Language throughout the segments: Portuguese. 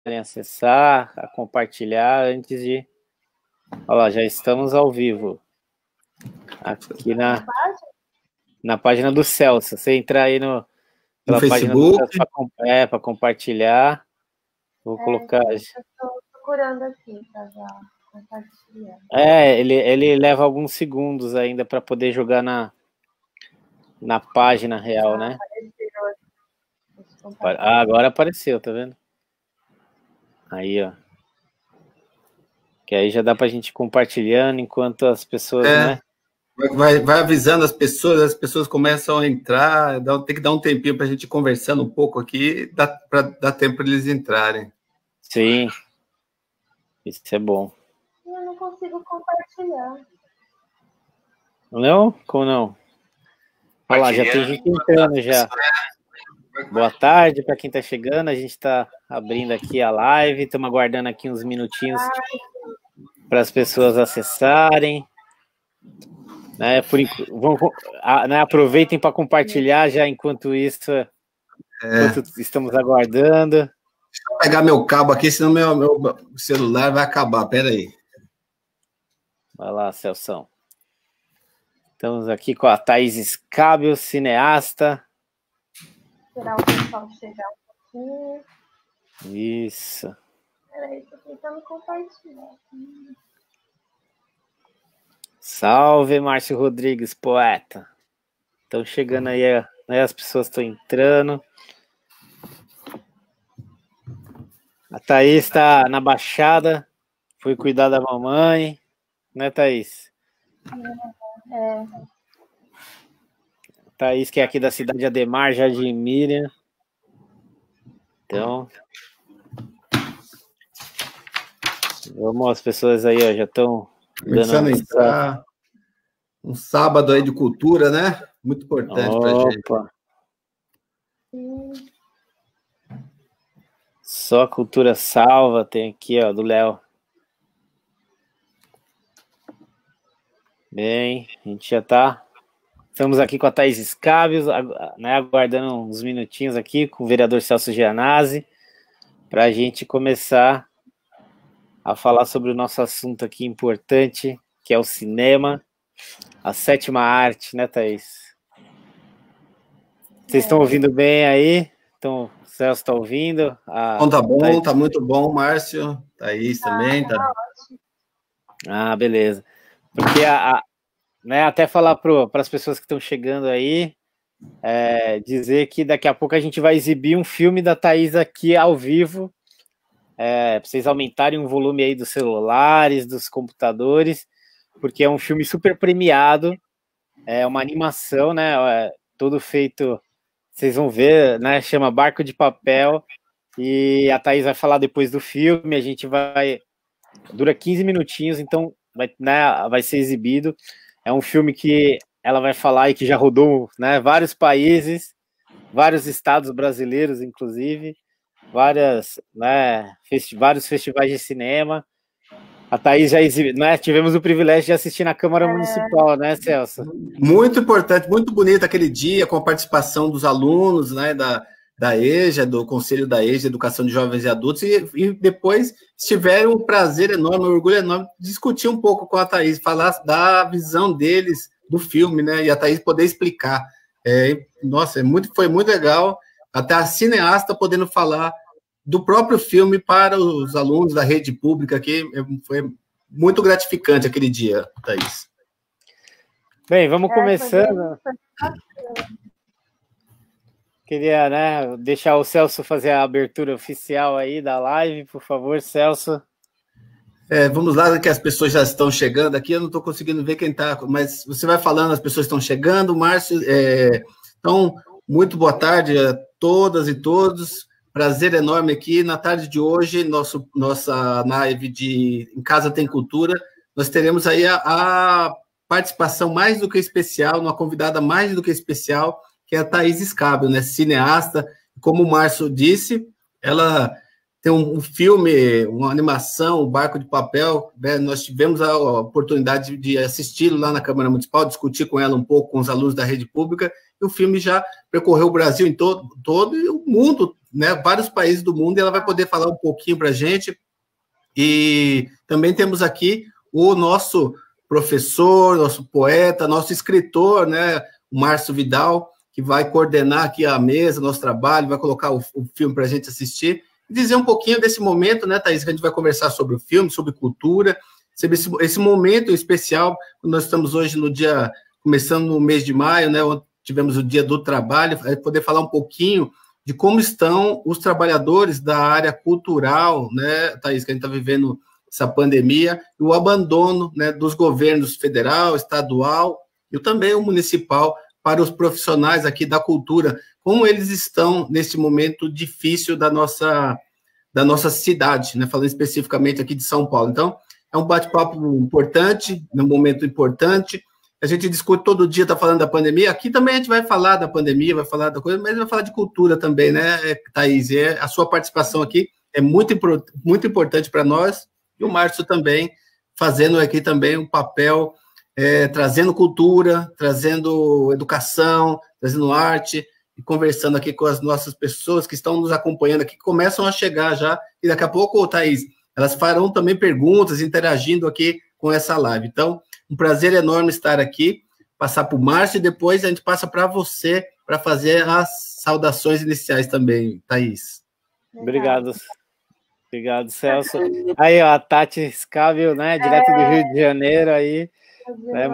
acessar, a compartilhar antes de... Olha lá, já estamos ao vivo. Aqui na página do Celso. Você entrar aí pela página do Celso para compartilhar. Vou colocar... Eu estou procurando aqui para já compartilhar. Ele leva alguns segundos ainda para poder jogar na página real, né? Agora apareceu, tá vendo? Aí, ó. Que aí já dá pra gente ir compartilhando enquanto as pessoas, né? Vai avisando as pessoas começam a entrar, tem que dar um tempinho pra gente ir conversando um pouco aqui, para dar tempo para eles entrarem. Sim. Isso é bom. Eu não consigo compartilhar. Não? Como não? Olha lá, já tem gente entrando já. Boa tarde para quem está chegando. A gente está abrindo aqui a live. Estamos aguardando aqui uns minutinhos para as pessoas acessarem. Né, aproveitem para compartilhar já enquanto isso, enquanto estamos aguardando. Deixa eu pegar meu cabo aqui, senão meu celular vai acabar. Pera aí. Vai lá, Celção. Estamos aqui com a Thaís Scábio, cineasta. Esperar o pessoal chegar um pouquinho. Isso. Peraí, estou tentando compartilhar. Salve, Márcio Rodrigues, poeta. Estão chegando aí, né, as pessoas estão entrando. A Thaís está na Baixada, foi cuidar da mamãe, né, Thaís? Thaís, que é aqui da cidade de Ademar, Jardim Miriam. Então, vamos, as pessoas aí, ó, já estão começando a entrar. Um sábado aí de cultura, né? Muito importante para a gente. Só cultura salva, tem aqui, ó, do Léo. Bem, a gente já está... Estamos aqui com a Thaís Scábio, né, aguardando uns minutinhos aqui com o vereador Celso Gianazzi, para a gente começar a falar sobre o nosso assunto aqui importante, que é o cinema, a sétima arte, né, Thaís? Vocês estão ouvindo bem aí? Então, o Celso está ouvindo? Tá bom, Thaís... tá muito bom, Márcio. Thaís também. Tá... Ah, beleza. Porque né, até falar para as pessoas que estão chegando aí, dizer que daqui a pouco a gente vai exibir um filme da Thaís aqui ao vivo, para vocês aumentarem o volume aí dos celulares, dos computadores, porque é um filme super premiado, é uma animação, né, todo feito, vocês vão ver, né, chama Barco de Papel, e a Thaís vai falar depois do filme, a gente dura 15 minutinhos, então vai ser exibido. É um filme que ela vai falar e que já rodou, né, vários países, vários estados brasileiros, inclusive, vários festivais de cinema. A Thaís já exibiu, né? Tivemos o privilégio de assistir na Câmara Municipal, né, Celso? Muito importante, muito bonito aquele dia, com a participação dos alunos, né, da EJA, do Conselho da EJA, Educação de Jovens e Adultos, e depois tiveram um prazer enorme, um orgulho enorme de discutir um pouco com a Thaís, falar da visão deles do filme, né, e a Thaís poder explicar. Nossa, foi muito legal, até a cineasta podendo falar do próprio filme para os alunos da rede pública, que foi muito gratificante aquele dia, Thaís. Bem, vamos começando. Queria, né, deixar o Celso fazer a abertura oficial aí da live, por favor, Celso. Vamos lá, que as pessoas já estão chegando aqui, eu não estou conseguindo ver quem está, mas você vai falando, as pessoas estão chegando, Márcio. Então, muito boa tarde a todas e todos. Prazer enorme aqui. Na tarde de hoje, nossa live de Em Casa Tem Cultura, nós teremos aí a participação mais do que especial, uma convidada mais do que especial, que é a Thaís Scábio, né, cineasta. Como o Márcio disse, ela tem um filme, uma animação, o Barco de Papel, né, nós tivemos a oportunidade de assisti-lo lá na Câmara Municipal, discutir com ela um pouco, com os alunos da rede pública, e o filme já percorreu o Brasil em todo e o mundo, né? Vários países do mundo, e ela vai poder falar um pouquinho para a gente. E também temos aqui o nosso professor, nosso poeta, nosso escritor, né? O Márcio Vidal, que vai coordenar aqui a mesa, nosso trabalho, vai colocar o filme para a gente assistir, e dizer um pouquinho desse momento, né, Thaís, que a gente vai conversar sobre o filme, sobre cultura, sobre esse momento especial, nós estamos hoje no dia, começando no mês de maio, né, onde tivemos o Dia do Trabalho, poder falar um pouquinho de como estão os trabalhadores da área cultural, né, Thaís, que a gente está vivendo essa pandemia, e o abandono, né, dos governos federal, estadual e também o municipal para os profissionais aqui da cultura, como eles estão nesse momento difícil da nossa cidade, né, falando especificamente aqui de São Paulo. Então, é um bate-papo importante, num momento importante. A gente discute todo dia, está falando da pandemia. Aqui também a gente vai falar da pandemia, vai falar da coisa, mas vai falar de cultura também, né, Thaís? E a sua participação aqui é muito importante para nós, e o Márcio também, fazendo aqui também um papel, trazendo cultura, trazendo educação, trazendo arte, e conversando aqui com as nossas pessoas que estão nos acompanhando aqui, que começam a chegar já, e daqui a pouco, Thaís, elas farão também perguntas, interagindo aqui com essa live. Então, um prazer enorme estar aqui, passar para o Márcio, e depois a gente passa para você, para fazer as saudações iniciais também, Thaís. Obrigado. Obrigado, Celso. Aí, ó, a Tati Scávio, né, direto do Rio de Janeiro, aí. Né,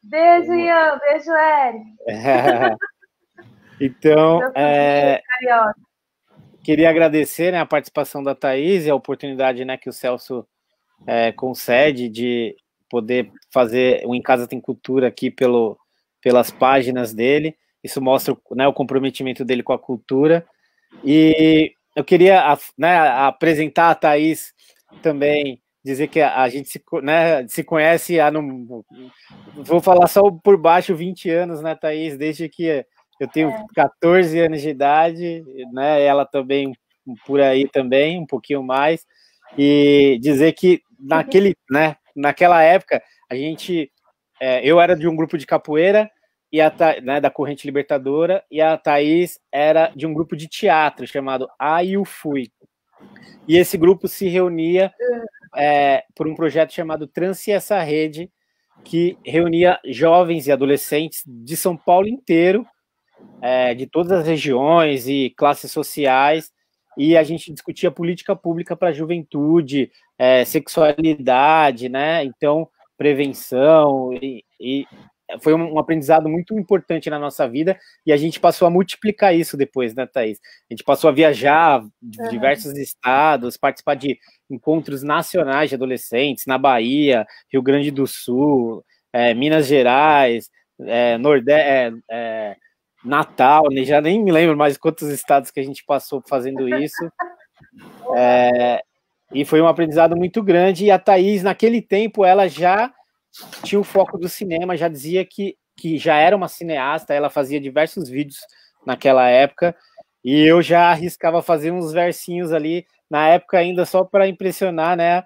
beijo, Ian, beijo, Eric. Então, queria agradecer, né, a participação da Thaís e a oportunidade, né, que o Celso concede de poder fazer o Em Casa Tem Cultura aqui pelas páginas dele. Isso mostra, né, o comprometimento dele com a cultura. E eu queria, né, apresentar a Thaís também, dizer que a gente se conhece há, vou falar só por baixo, 20 anos, né, Thaís, desde que eu tenho 14 anos de idade, né, ela também por aí também, um pouquinho mais, e dizer que naquela época, eu era de um grupo de capoeira, né, da Corrente Libertadora, e a Thaís era de um grupo de teatro chamado Eu Fui. E esse grupo se reunia por um projeto chamado Transe Essa Rede, que reunia jovens e adolescentes de São Paulo inteiro, de todas as regiões e classes sociais, e a gente discutia política pública para a juventude, sexualidade, né? Então, prevenção, e foi um aprendizado muito importante na nossa vida, e a gente passou a multiplicar isso depois, né, Thaís? A gente passou a viajar de diversos estados, participar de encontros nacionais de adolescentes, na Bahia, Rio Grande do Sul, Minas Gerais, Nordeste, Natal, já nem me lembro mais quantos estados que a gente passou fazendo isso. E foi um aprendizado muito grande, e a Thaís, naquele tempo, ela já tinha o foco do cinema, já dizia que já era uma cineasta, ela fazia diversos vídeos naquela época, e eu já arriscava fazer uns versinhos ali, na época ainda só para impressionar, né,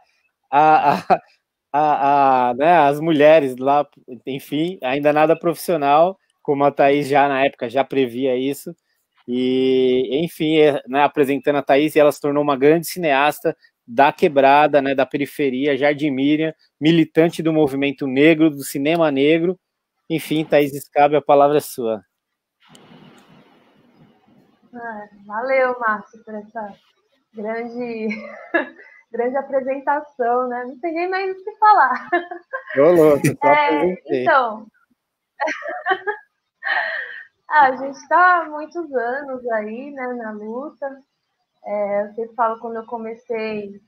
né, as mulheres lá, enfim, ainda nada profissional, como a Thaís já na época já previa isso, e enfim, né, apresentando a Thaís, ela se tornou uma grande cineasta da quebrada, né, da periferia, Jardim Miriam, militante do movimento negro, do cinema negro. Enfim, Thaís Scávio, a palavra é sua. Valeu, Márcio, por essa grande apresentação, né? Não tem nem mais o que falar. Então, a gente está há muitos anos aí, né, na luta. Eu sempre falo, quando eu comecei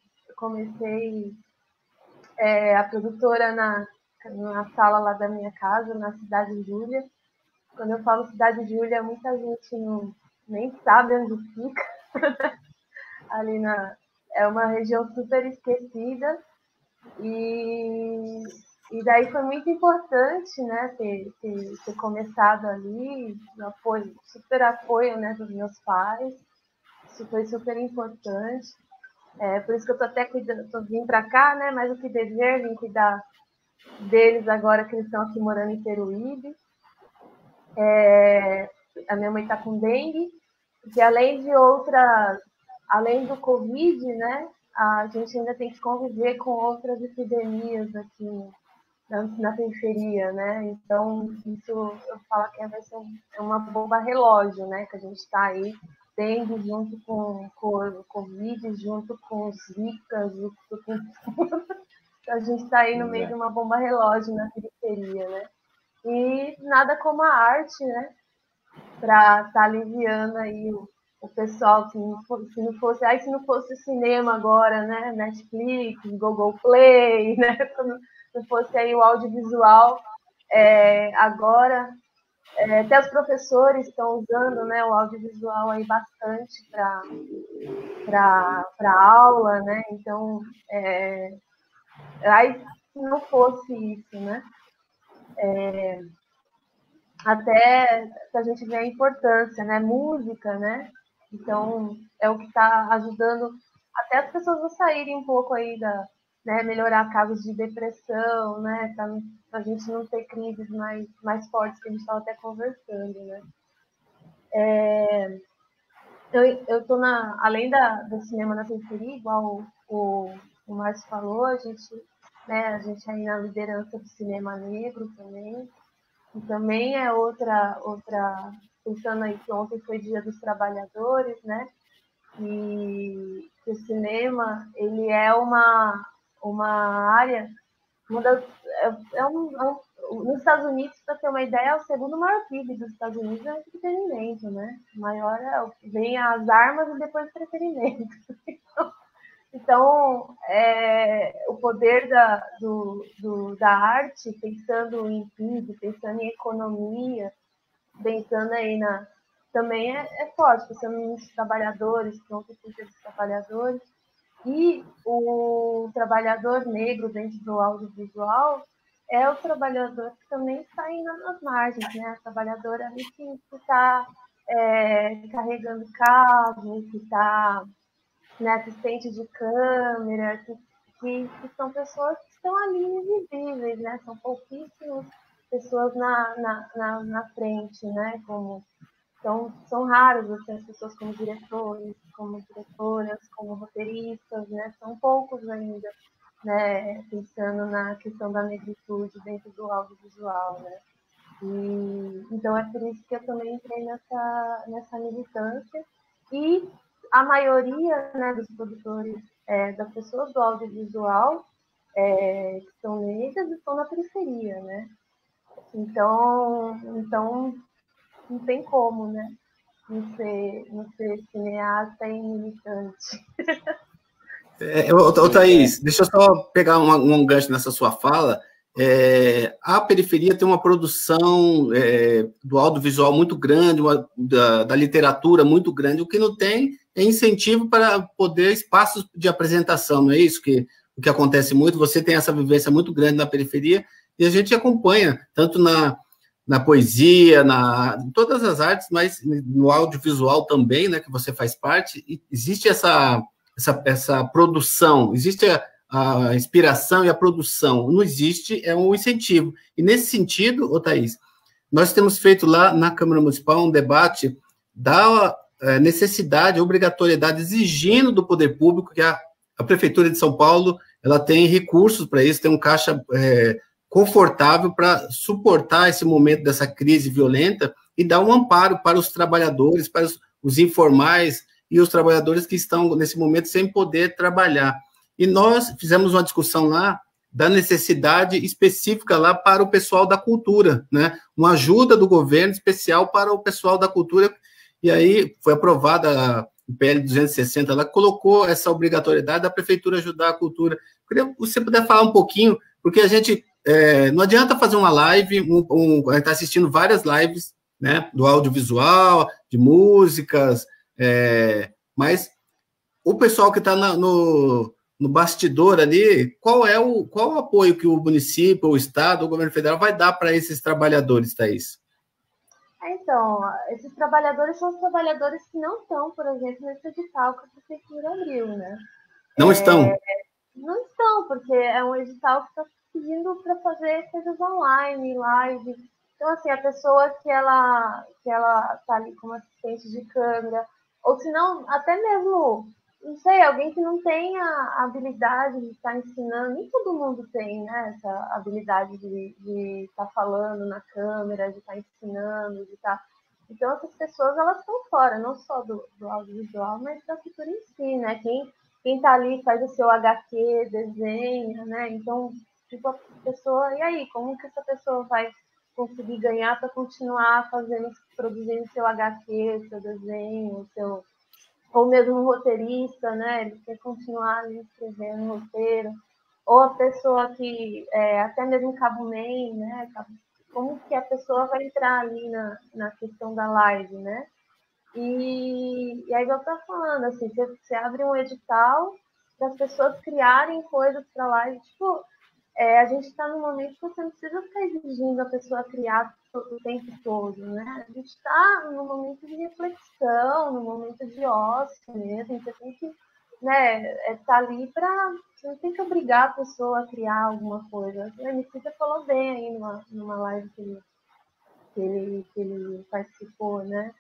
a produtora na sala lá da minha casa, na Cidade Júlia. Quando eu falo Cidade Júlia, muita gente nem sabe onde fica. Ali é uma região super esquecida. E daí foi muito importante, né, ter começado ali, super apoio, né, dos meus pais. Isso foi super importante. Por isso que eu tô até vindo para cá, né? Mais do que dever, vim cuidar deles agora que eles estão aqui morando em Peruíbe. A minha mãe está com dengue, porque além do Covid, né, a gente ainda tem que conviver com outras epidemias aqui na periferia, né? Então, isso eu falo que vai ser uma bomba relógio, né? Que a gente está aí tendo junto com o Covid, junto com os Zika, junto com... a gente está aí no meio de uma bomba relógio na periferia, né? E nada como a arte, né? Para estar aliviando aí o pessoal, se não fosse cinema agora, né? Netflix, Google Play, né? Se não fosse aí o audiovisual, agora até os professores estão usando, né, o audiovisual aí bastante para aula, né? Então, aí se não fosse isso, né? Até a gente vê a importância, né? Música, né? Então, é o que está ajudando até as pessoas a saírem um pouco aí né, melhorar casos de depressão, né? Para a gente não ter crises mais fortes que a gente estava até conversando, né? Eu tô além do cinema na periferia, igual o Márcio falou, a gente aí na liderança do cinema negro também. E também é outra, pensando aí que ontem foi Dia dos Trabalhadores, né? E o cinema, ele é uma área, nos Estados Unidos, para ter uma ideia, é o segundo maior PIB dos Estados Unidos é o entretenimento, né? O maior vem as armas e depois o entretenimento. Então, o poder da arte, pensando em PIB, pensando em economia, pensando aí também é forte, pensando nos trabalhadores, que ontem foi dos trabalhadores, e o trabalhador negro dentro do audiovisual é o trabalhador que também está indo nas margens, né? A trabalhadora ali que está carregando cabo, que está, né, assistente de câmera, que são pessoas que estão ali invisíveis, né? São pouquíssimas pessoas na frente, né? Então, são raras as pessoas como diretores, como diretoras, como roteiristas, né? São poucos ainda, né? Pensando na questão da negritude dentro do audiovisual, né? Então, é por isso que eu também entrei nessa militância. E a maioria, né, dos produtores, das pessoas do audiovisual, que são negras, estão na periferia, né? Então não tem como, né? Não ser cineasta e militante. Thaís, deixa eu só pegar um gancho nessa sua fala. A periferia tem uma produção do audiovisual muito grande, da literatura muito grande. O que não tem é incentivo para poder espaços de apresentação, não é isso o que acontece muito? Você tem essa vivência muito grande na periferia e a gente acompanha, tanto na poesia, em todas as artes, mas no audiovisual também, né, que você faz parte, e existe essa produção, existe a inspiração e a produção, não existe, é um incentivo. E nesse sentido, Thaís, nós temos feito lá na Câmara Municipal um debate da necessidade, obrigatoriedade, exigindo do poder público que a Prefeitura de São Paulo ela tem recursos para isso, tem um caixa confortável para suportar esse momento dessa crise violenta e dar um amparo para os trabalhadores, para os informais e os trabalhadores que estão, nesse momento, sem poder trabalhar. E nós fizemos uma discussão lá da necessidade específica lá para o pessoal da cultura, né? Uma ajuda do governo especial para o pessoal da cultura, e aí foi aprovada o PL 260, ela colocou essa obrigatoriedade da prefeitura ajudar a cultura. Queria que você puder falar um pouquinho, porque a gente não adianta fazer uma live, a gente está assistindo várias lives, né, do audiovisual, de músicas, mas o pessoal que está no bastidor ali, qual o apoio que o município, o Estado, o governo federal vai dar para esses trabalhadores, Thaís? Então, esses trabalhadores são os trabalhadores que não estão, por exemplo, nesse edital que a prefeitura abriu, né? Não estão? Não estão, porque é um edital que está pedindo para fazer coisas online, live. Então, assim, a pessoa que ela tá ali como assistente de câmera, ou se não, até mesmo, não sei, alguém que não tem a habilidade de estar ensinando, nem todo mundo tem, né, essa habilidade de estar falando na câmera, de estar ensinando, de estar... Então, essas pessoas, elas estão fora, não só do audiovisual, mas da cultura em si, né? Quem tá ali faz o seu HQ, desenha, né? Então, tipo, a pessoa, e aí, como que essa pessoa vai conseguir ganhar para continuar produzindo seu HQ, seu desenho, ou mesmo um roteirista, né? Ele quer continuar ali escrevendo um roteiro, ou a pessoa que, até mesmo Cabo Man, né? Como que a pessoa vai entrar ali na questão da live, né? E aí eu tô falando, assim, você abre um edital para as pessoas criarem coisas para live, tipo, a gente está num momento que você não precisa ficar exigindo a pessoa criar o tempo todo, né? A gente está num momento de reflexão, num momento de ócio mesmo, você tem que, né, tá ali para... Você não tem que obrigar a pessoa a criar alguma coisa. O Emicida falou bem aí numa live que ele participou, né?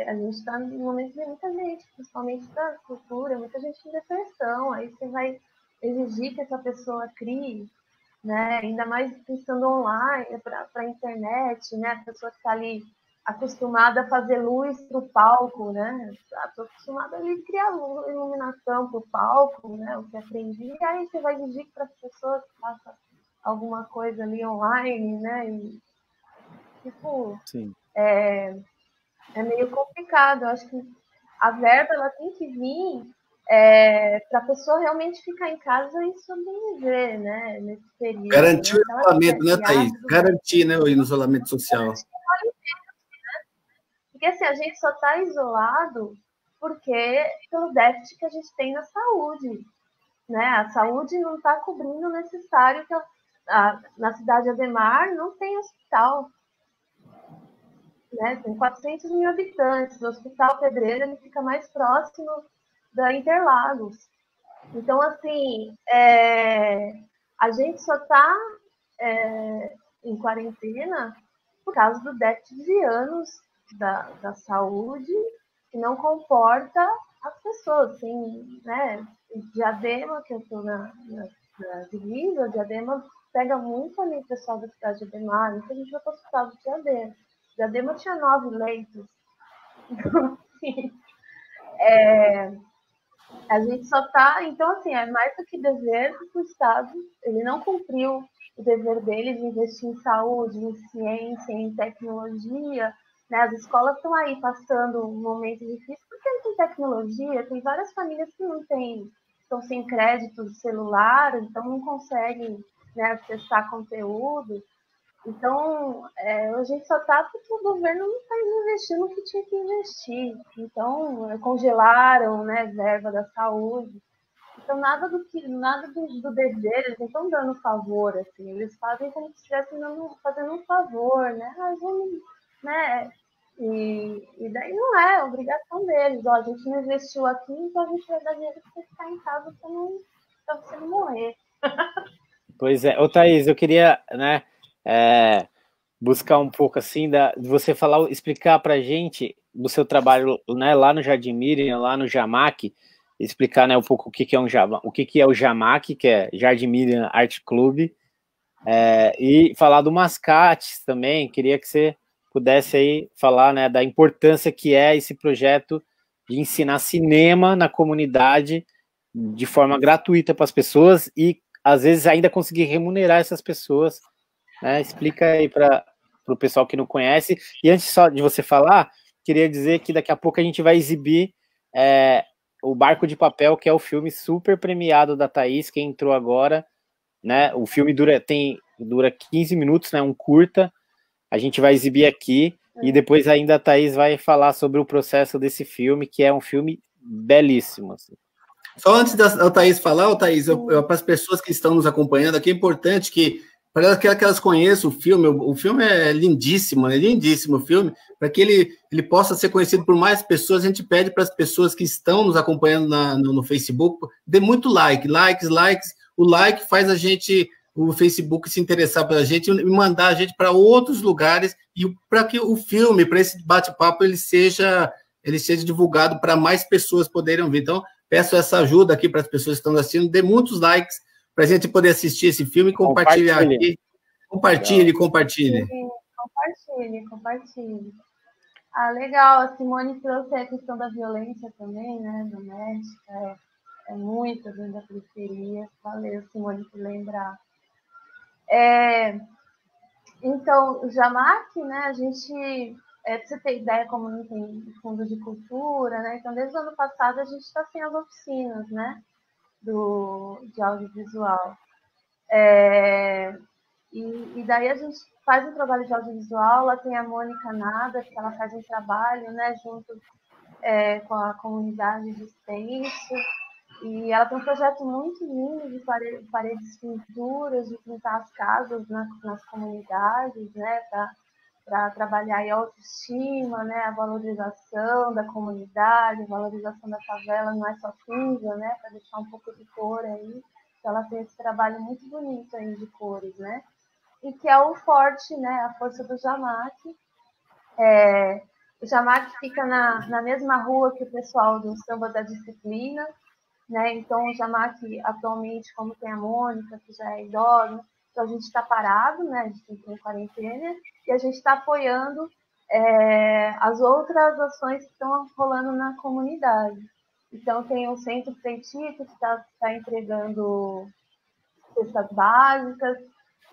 A gente está num momento de muita gente, principalmente da cultura, muita gente em depressão, aí você vai exigir que essa pessoa crie, né? Ainda mais pensando online, para a internet, né? A pessoa que está ali acostumada a fazer luz para o palco, né? Estou acostumada a criar iluminação para o palco, né? O que aprendi, aí você vai exigir para as pessoas que façam alguma coisa ali online, né? E, tipo, Sim. é meio complicado. Eu acho que a verba ela tem que vir para a pessoa realmente ficar em casa e sobreviver, né? Nesse período. Garantir né? o isolamento, né, Thaís? Garantir, né, o isolamento social. Porque assim, a gente só está isolado pelo déficit que a gente tem na saúde. Né? A saúde não está cobrindo o necessário que na cidade de Ademar não tem hospital. Né? Tem 400 mil habitantes. O Hospital Pedreira ele fica mais próximo da Interlagos. Então, assim, a gente só está em quarentena por causa do déficit de anos da saúde que não comporta as pessoas. Tem, né, Diadema, que eu estou na divisa, Diadema pega muito ali o pessoal da cidade de Ademar, muita gente vai para o hospital de Diadema. Diadema tinha 9 leitos. Então, assim, a gente só está... Então, assim, é mais do que dever do Estado. Ele não cumpriu o dever dele de investir em saúde, em ciência, em tecnologia. Né? As escolas estão aí passando um momento difícil porque não tem tecnologia. Tem várias famílias que não têm, estão sem crédito de celular, então não conseguem, né, acessar conteúdo. Então, a gente só está porque o governo não está investindo o que tinha que investir. Então, congelaram, né, verba da saúde. Então, nada do dever, eles não estão dando favor, assim. Eles fazem como se estivessem fazendo um favor, né? Vamos, né? E daí não é obrigação deles. Ó, a gente não investiu aqui, então a gente vai dar dinheiro para você ficar em casa para você não morrer. Pois é. Ô, Thaís, eu queria, né, buscar um pouco assim de você explicar para a gente do seu trabalho, né, lá no Jardim Miriam, lá no Jamac, explicar, né, um pouco o que é o Jamac, que é Jardim Miriam Art Club, e falar do Mascates também. Queria que você pudesse aí falar, né, da importância que é esse projeto de ensinar cinema na comunidade de forma gratuita para as pessoas e às vezes ainda conseguir remunerar essas pessoas. Explica aí para o pessoal que não conhece. E antes só de você falar, queria dizer que daqui a pouco a gente vai exibir o Barco de Papel, que é o filme super premiado da Thaís, que entrou agora, né? O filme dura 15 minutos, né? Um curta. A gente vai exibir aqui e depois ainda a Thaís vai falar sobre o processo desse filme, que é um filme belíssimo. Assim. Só antes da Thaís falar, Thaís, para as pessoas que estão nos acompanhando aqui, é importante que para que elas conheçam o filme é lindíssimo o filme, para que ele possa ser conhecido por mais pessoas, a gente pede para as pessoas que estão nos acompanhando no Facebook, dê muito likes, o like faz a gente o Facebook se interessar pela gente e mandar a gente para outros lugares e para que o filme, para esse bate-papo, ele seja divulgado para mais pessoas poderem ouvir. Então, peço essa ajuda aqui para as pessoas que estão assistindo, dê muitos likes para a gente poder assistir esse filme e compartilhar aqui. Compartilhe. Compartilhe. Ah, legal. A Simone trouxe a questão da violência também, né, doméstica. É muito dentro da periferia. Valeu, Simone, por lembrar. Então, o Jamac, né, a gente... para você ter ideia, como não tem fundo de cultura, né? Então, desde o ano passado, a gente está sem as oficinas, né? De audiovisual. E daí a gente faz um trabalho de audiovisual, lá tem a Mônica Nada, que ela faz um trabalho, né, junto com a comunidade de Extenso, e ela tem um projeto muito lindo de paredes de pinturas, de pintar as casas nas comunidades, né, para trabalhar a autoestima, né, a valorização da comunidade, a valorização da favela, não é só cinza, né, para deixar um pouco de cor aí. Então, ela tem esse trabalho muito bonito aí de cores, né, e que é o forte, né, a força do Jamac. O Jamac fica na mesma rua que o pessoal do Samba da Disciplina, né, então o Jamac atualmente, como tem a Mônica, que já é idosa, então a gente está parado, né, a gente tem quarentena, e a gente está apoiando as outras ações que estão rolando na comunidade. Então tem o Centro Feitito, que está entregando cestas básicas,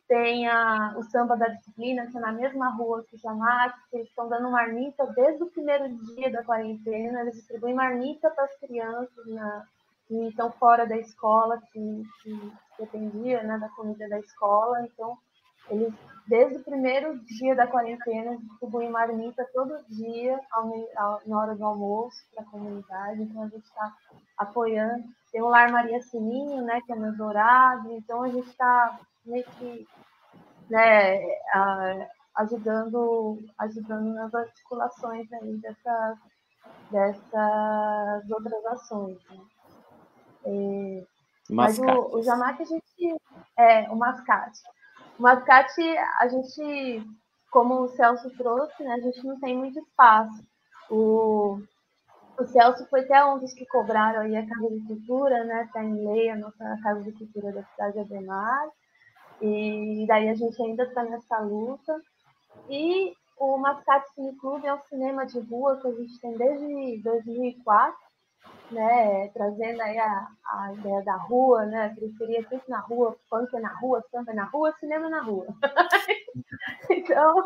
tem o Samba da Disciplina, que é na mesma rua que o Jamac, que eles estão dando marmita desde o primeiro dia da quarentena, eles distribuem marmita para as crianças que estão fora da escola, que dependia, né, da comida da escola. Então, eles, desde o primeiro dia da quarentena, distribuem marmita todo dia, na hora do almoço, para a comunidade. Então, a gente está apoiando. Tem o Lar Maria Sininho, né, que é no Dourado. Então, a gente está meio que, né, ajudando nas articulações aí dessas outras ações, né? Mas o Jamac, a gente... o mascate. O mascate, a gente, como o Celso trouxe, né, a gente não tem muito espaço. O Celso foi até um dos que cobraram aí a Casa de Cultura, né? Está em lei a nossa Casa de Cultura da cidade de Ademar. E daí a gente ainda está nessa luta. E o Mascate Cine Clube é um cinema de rua que a gente tem desde 2004, né, trazendo aí a ideia da rua, né, a periferia sempre na rua, punk é na rua, samba é na rua, cinema é na rua. Então,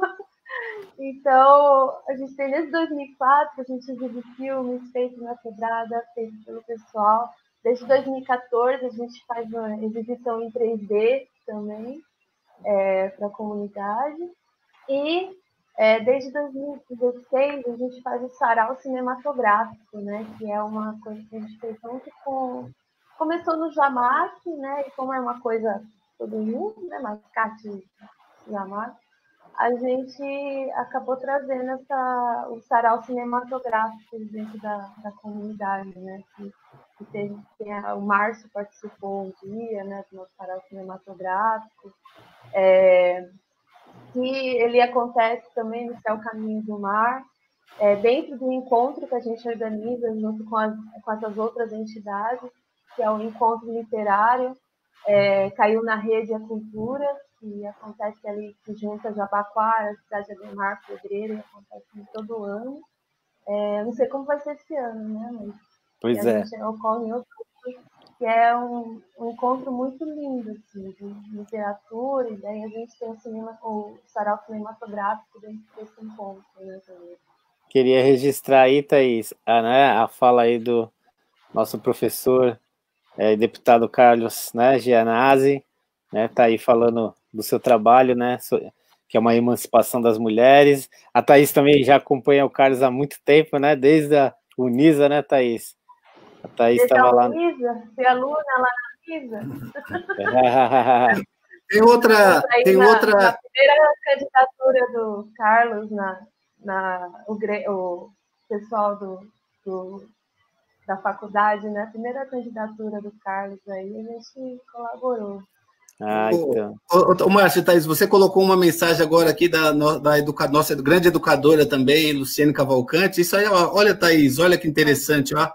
a gente tem desde 2004, a gente exibe filmes feitos na quebrada, feitos pelo pessoal. Desde 2014, a gente faz uma exibição em 3D também, para a comunidade. E desde 2016 a gente faz o sarau cinematográfico, né, que é uma coisa que a gente fez junto com... Começou no Jamac, né, e como é uma coisa todo mundo, né, mascate Jamac, a gente acabou trazendo o sarau cinematográfico dentro da comunidade, né, o Márcio participou um dia, né, do nosso sarau cinematográfico, que ele acontece também no Céu Caminho do Mar, dentro do encontro que a gente organiza junto com essas outras entidades, que é o Encontro Literário, Caiu na Rede a Cultura, que acontece ali, que junta Jabaquara, Cidade de Ademar, Pedreira, e acontece todo ano. Não sei como vai ser esse ano, né? Mas pois é. Gente ocorre em outubro, que é um encontro muito lindo, assim, de literatura, e daí a gente tem o sarau cinematográfico dentro desse encontro, né, também. Queria registrar aí, Thaís, a fala aí do nosso professor, deputado Carlos, né, Gianazzi, né, tá aí falando do seu trabalho, né, que é uma emancipação das mulheres. A Thaís também já acompanha o Carlos há muito tempo, né, desde a Unisa, né, Thaís? A Thaís estava lá. Fui aluna lá na Unisa. Tem outra. Na primeira candidatura do Carlos, o pessoal da faculdade, né? A primeira candidatura do Carlos aí, a gente colaborou. Ah, então. Márcio, Thaís, você colocou uma mensagem agora aqui da nossa grande educadora também, Luciene Cavalcante. Isso aí, ó, olha, Thaís, olha que interessante, ó.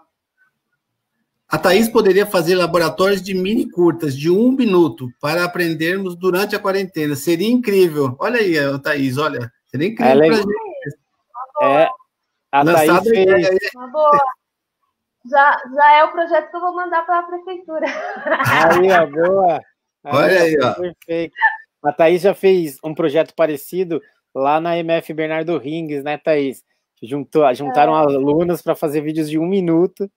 A Thaís poderia fazer laboratórios de mini curtas, de 1 minuto, para aprendermos durante a quarentena. Seria incrível. Olha aí, Thaís, olha. Seria incrível para a gente. A Thaís fez... Uma boa. Já é o projeto que eu vou mandar para a prefeitura. Aí, ó, boa. Olha aí, ó. Perfeito. A Thaís já fez um projeto parecido lá na MF Bernardo Rings, né, Thaís? Juntaram alunos para fazer vídeos de 1 minuto,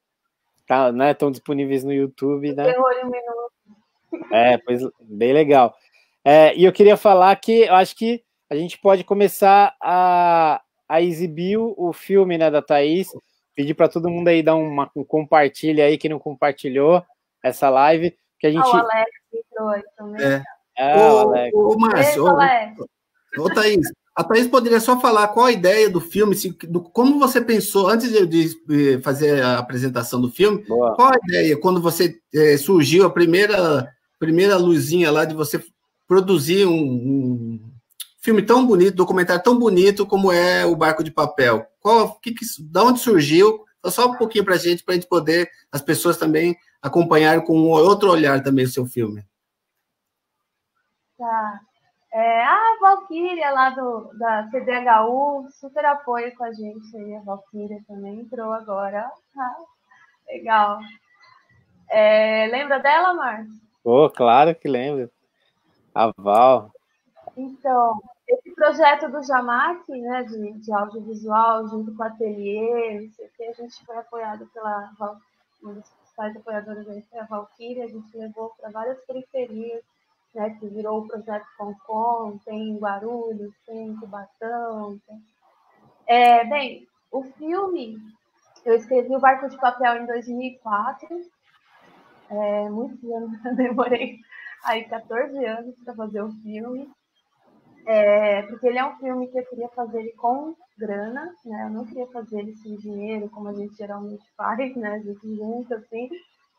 tá, né? Estão disponíveis no YouTube, né? Terror em 1 minuto. Pois bem legal. E eu queria falar que eu acho que a gente pode começar a exibir o filme, né, da Thaís. Pedir para todo mundo aí dar um compartilha aí, que não compartilhou essa live. Que a gente... o Alex entrou aí também. Ô, Márcio, ô, Thaís, a Thaís poderia só falar qual a ideia do filme, como você pensou, antes de fazer a apresentação do filme, qual a ideia, quando você surgiu a primeira luzinha lá de você produzir um filme tão bonito, documentário tão bonito como é O Barco de Papel? Da onde surgiu? Só um pouquinho para a gente poder, as pessoas também acompanharem com outro olhar também o seu filme. Tá. A Valquíria lá da CDHU, super apoio com a gente aí. A Valquíria também entrou agora. Legal. Lembra dela, Márcio? Claro que lembro. A Val. Então, esse projeto do Jamac, né, de audiovisual, junto com o Ateliê, não sei o que, a gente foi apoiado pela uma das principais apoiadoras aí, foi a Valquíria, a gente levou para várias periferias, né, que virou o projeto Concom, tem Guarulhos, tem Cubatão. Bem, o filme, eu escrevi O Barco de Papel em 2004, muitos anos, eu demorei aí 14 anos para fazer o filme, porque ele é um filme que eu queria fazer ele com grana, né, eu não queria fazer ele sem dinheiro, como a gente geralmente faz, né, a gente junta assim,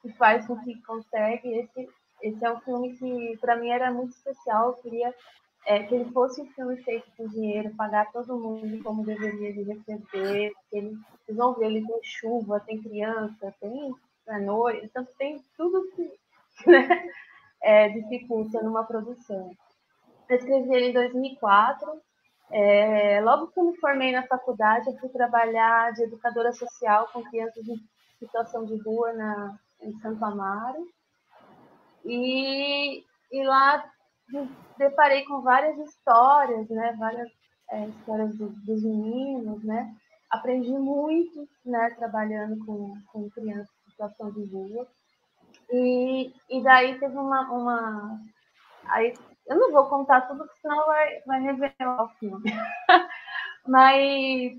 e faz com que consegue. Esse é um filme que, para mim, era muito especial. Eu queria que ele fosse um filme feito com dinheiro, pagar todo mundo como deveria de receber. Vocês vão ver, ele tem chuva, tem criança, tem noite, então tem tudo que né, dificulta numa produção. Eu escrevi ele em 2004. Logo que eu me formei na faculdade, eu fui trabalhar de educadora social com crianças em situação de rua em Santo Amaro. E lá me deparei com várias histórias, né? Várias histórias dos meninos, né? Aprendi muito, né? Trabalhando com crianças em situação de rua. E daí teve aí, eu não vou contar tudo, porque senão vai revelar o filme. Mas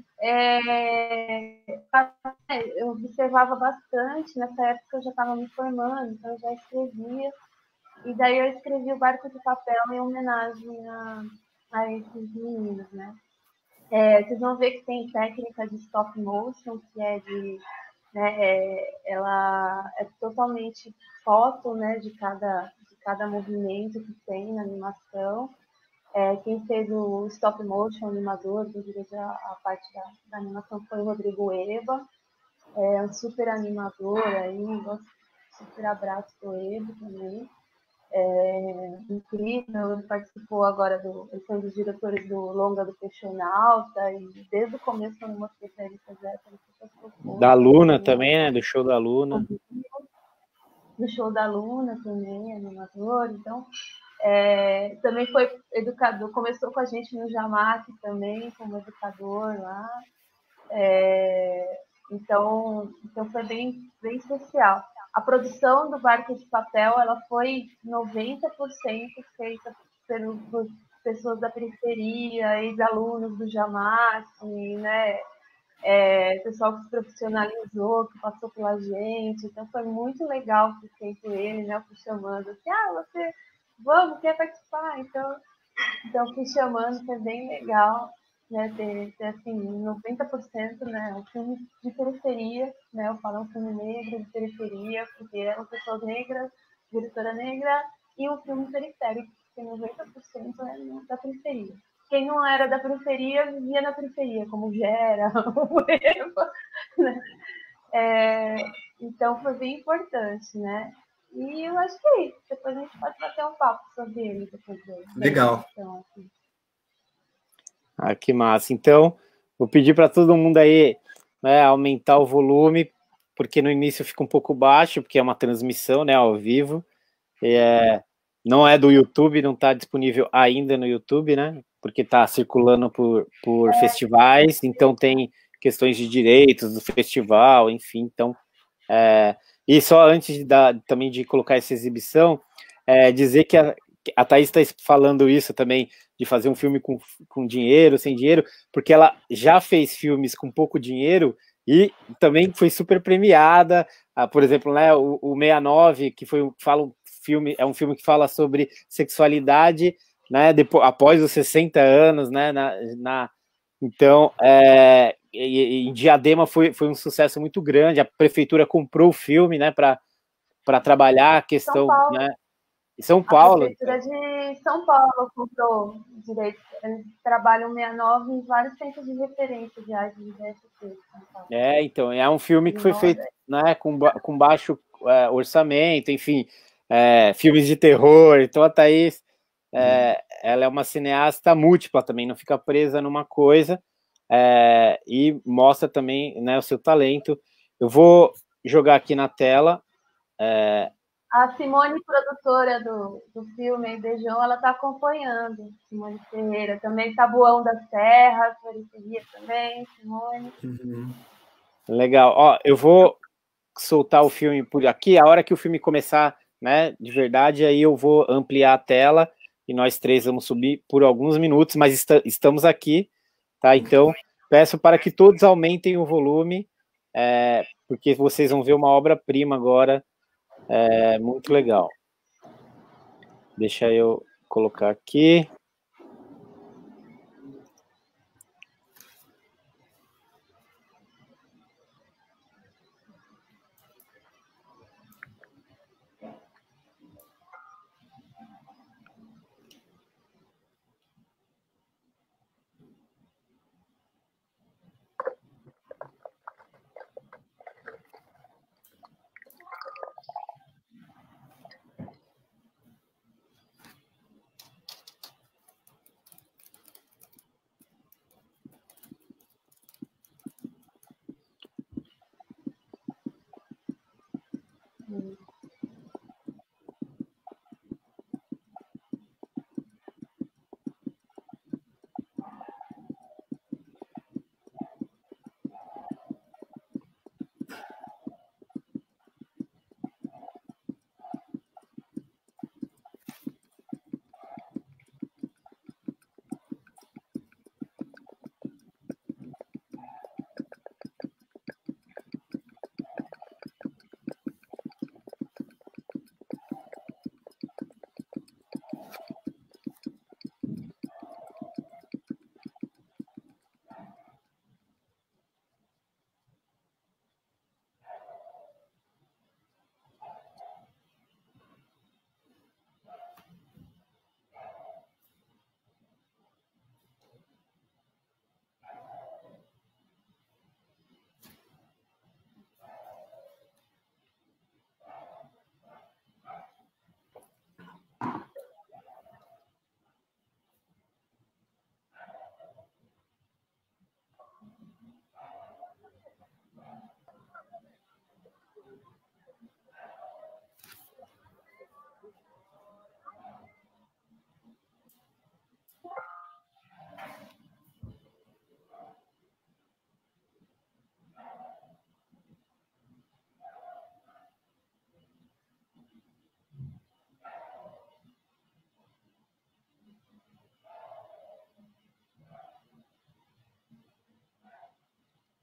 eu observava bastante. Nessa época eu já estava me formando, então eu já escrevia. E daí eu escrevi O Barco de Papel em homenagem a esses meninos, né? Vocês vão ver que tem técnica de stop motion, que ela é totalmente foto, né, de cada movimento que tem na animação. Quem fez o stop motion, animador, que dirige a parte da animação, foi o Rodrigo Eba, um super animador aí, super abraço pro Eba também. Incrível, ele participou agora ele foi um dos diretores do Longa do Peixonauta, e desde o começo eu não mostrei para ele fazer da Luna também, né? Do show da Luna. Do show da Luna também, animador. Então, também foi educador, começou com a gente no Jamac também, como educador lá. Então foi bem, bem especial. A produção do Barco de Papel, ela foi 90% feita por pessoas da periferia, ex-alunos do Jamac, né? Pessoal que se profissionalizou, que passou pela gente. Então foi muito legal ter feito ele, né? Eu fui chamando assim, quer participar? Então fui chamando, foi bem legal, né? Ter assim, 90%, né? Um filme de periferia, né? Eu falo um filme negro de periferia, porque eram pessoas negras, diretora negra e o filme periférico, porque 90% é da periferia. Quem não era da periferia vivia na periferia, como Gera, o Eva, né? Então foi bem importante, né? E eu acho que é isso. Depois a gente pode bater um papo sobre ele depois Legal. Então, assim. Ah, que massa. Então, vou pedir para todo mundo aí, né, aumentar o volume, porque no início fica um pouco baixo, porque é uma transmissão, né, ao vivo. Não é do YouTube, não está disponível ainda no YouTube, né? Porque está circulando por festivais, então tem questões de direitos do festival, enfim. Então, e só antes também de colocar essa exibição, dizer que a Thaís está falando isso também, de fazer um filme com dinheiro, sem dinheiro, porque ela já fez filmes com pouco dinheiro e também foi super premiada. Por exemplo, né, o 69, que é um filme que fala sobre sexualidade, né, após os 60 anos, né, então, em Diadema foi um sucesso muito grande. A prefeitura comprou o filme, né, para trabalhar a questão, né, em São Paulo. A prefeitura de São Paulo comprou direitos. Eles trabalham 69 em vários centros de referência de arte de DST. Então, é um filme que foi feito, né, com baixo orçamento, enfim, filmes de terror. Então, a Thaís, ela é uma cineasta múltipla também, não fica presa numa coisa, e mostra também, né, o seu talento. Eu vou jogar aqui na tela. A Simone, produtora do filme Beijão, ela está acompanhando. Simone Ferreira, também Tabuão da Serra, periferia também, Simone. Legal. Ó, eu vou soltar o filme por aqui. A hora que o filme começar, né, de verdade, aí eu vou ampliar a tela e nós três vamos subir por alguns minutos, mas estamos aqui, tá? Então, peço para que todos aumentem o volume, porque vocês vão ver uma obra-prima agora, muito legal. Deixa eu colocar aqui.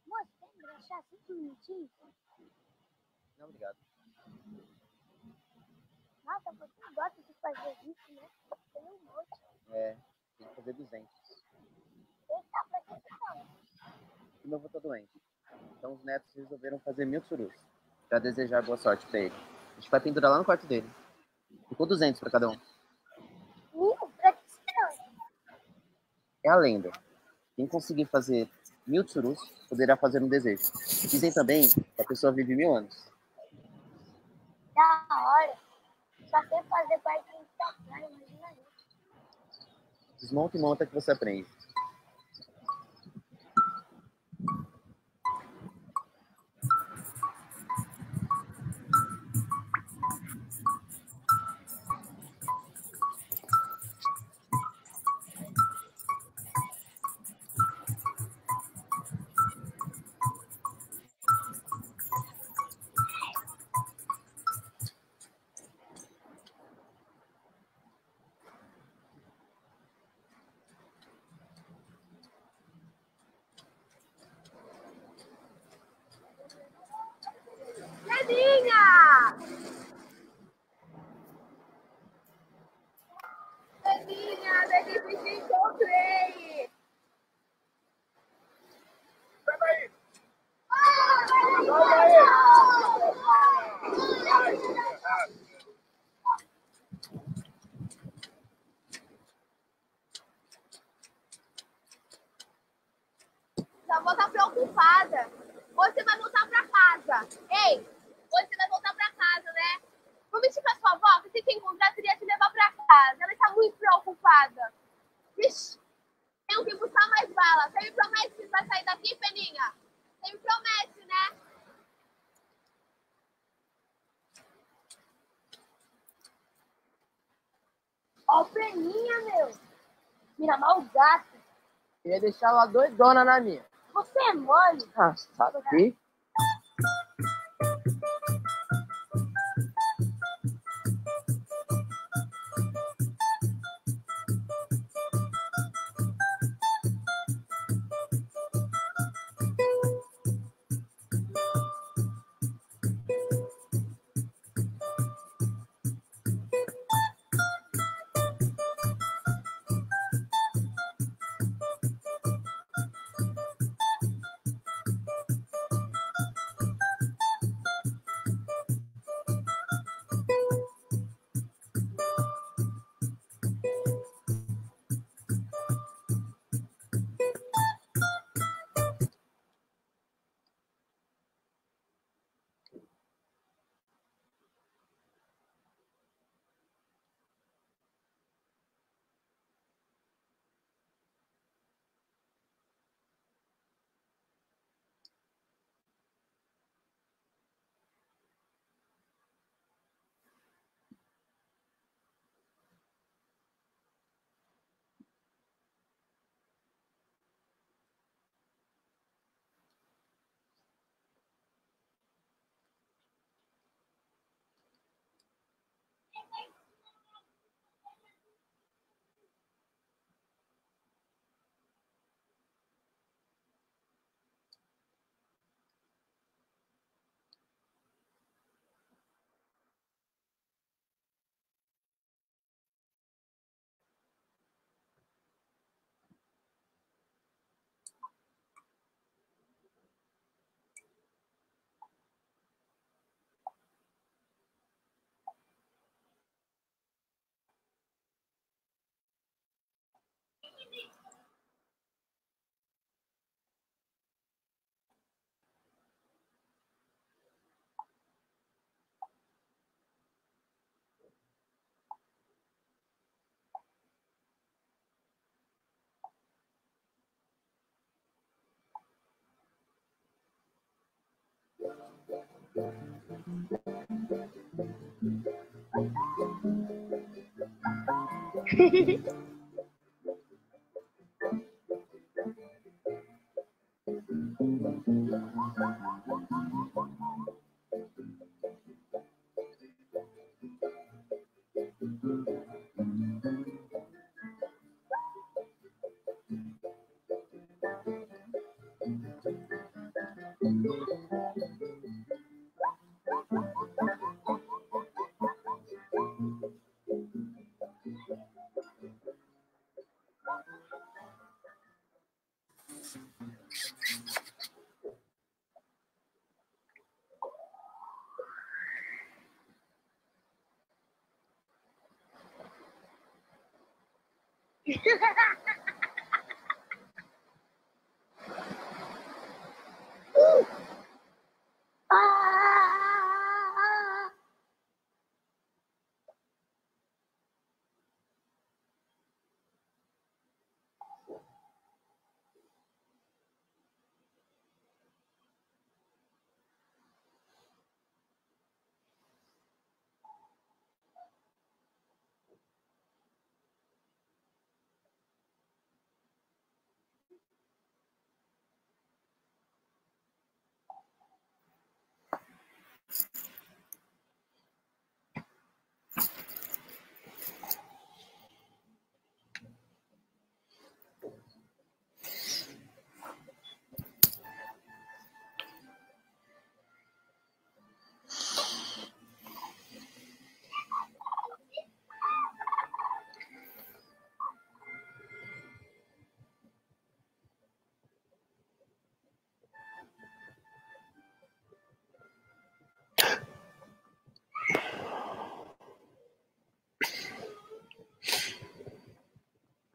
Moço, tem que deixar 5 minutinhos? Não, obrigado. Nossa, você gosta de fazer isso, né? Tem um monte. Tem que fazer 200. Eita, pra que você fala? E meu avô tá doente. Então os netos resolveram fazer 1000 surus. Pra desejar boa sorte pra ele. A gente vai pendurar lá no quarto dele. Ficou 200 para cada um. Pra que será? É a lenda. Quem conseguir fazer 1000 tsurus poderá fazer um desejo. Dizem também que a pessoa vive 1000 anos. Da hora. Só sei fazer parte do Instagram, imagina isso. Desmonta e monta que você aprende. Leninha! Leninha, Leninha, te encontrei! Já vou estar preocupada. Você vai voltar pra casa. Ei, você vai voltar pra casa, né? Vou mentir pra sua avó que se te encontrar, queria te levar pra casa. Ela está muito preocupada. Vixe, tenho que buscar mais bala. Você me promete que vai sair daqui, Peninha? Você me promete, né? Ó, Peninha, meu. Mira mal o gato. Queria deixar ela doidona na minha. Você é mole. Ah, sai daqui.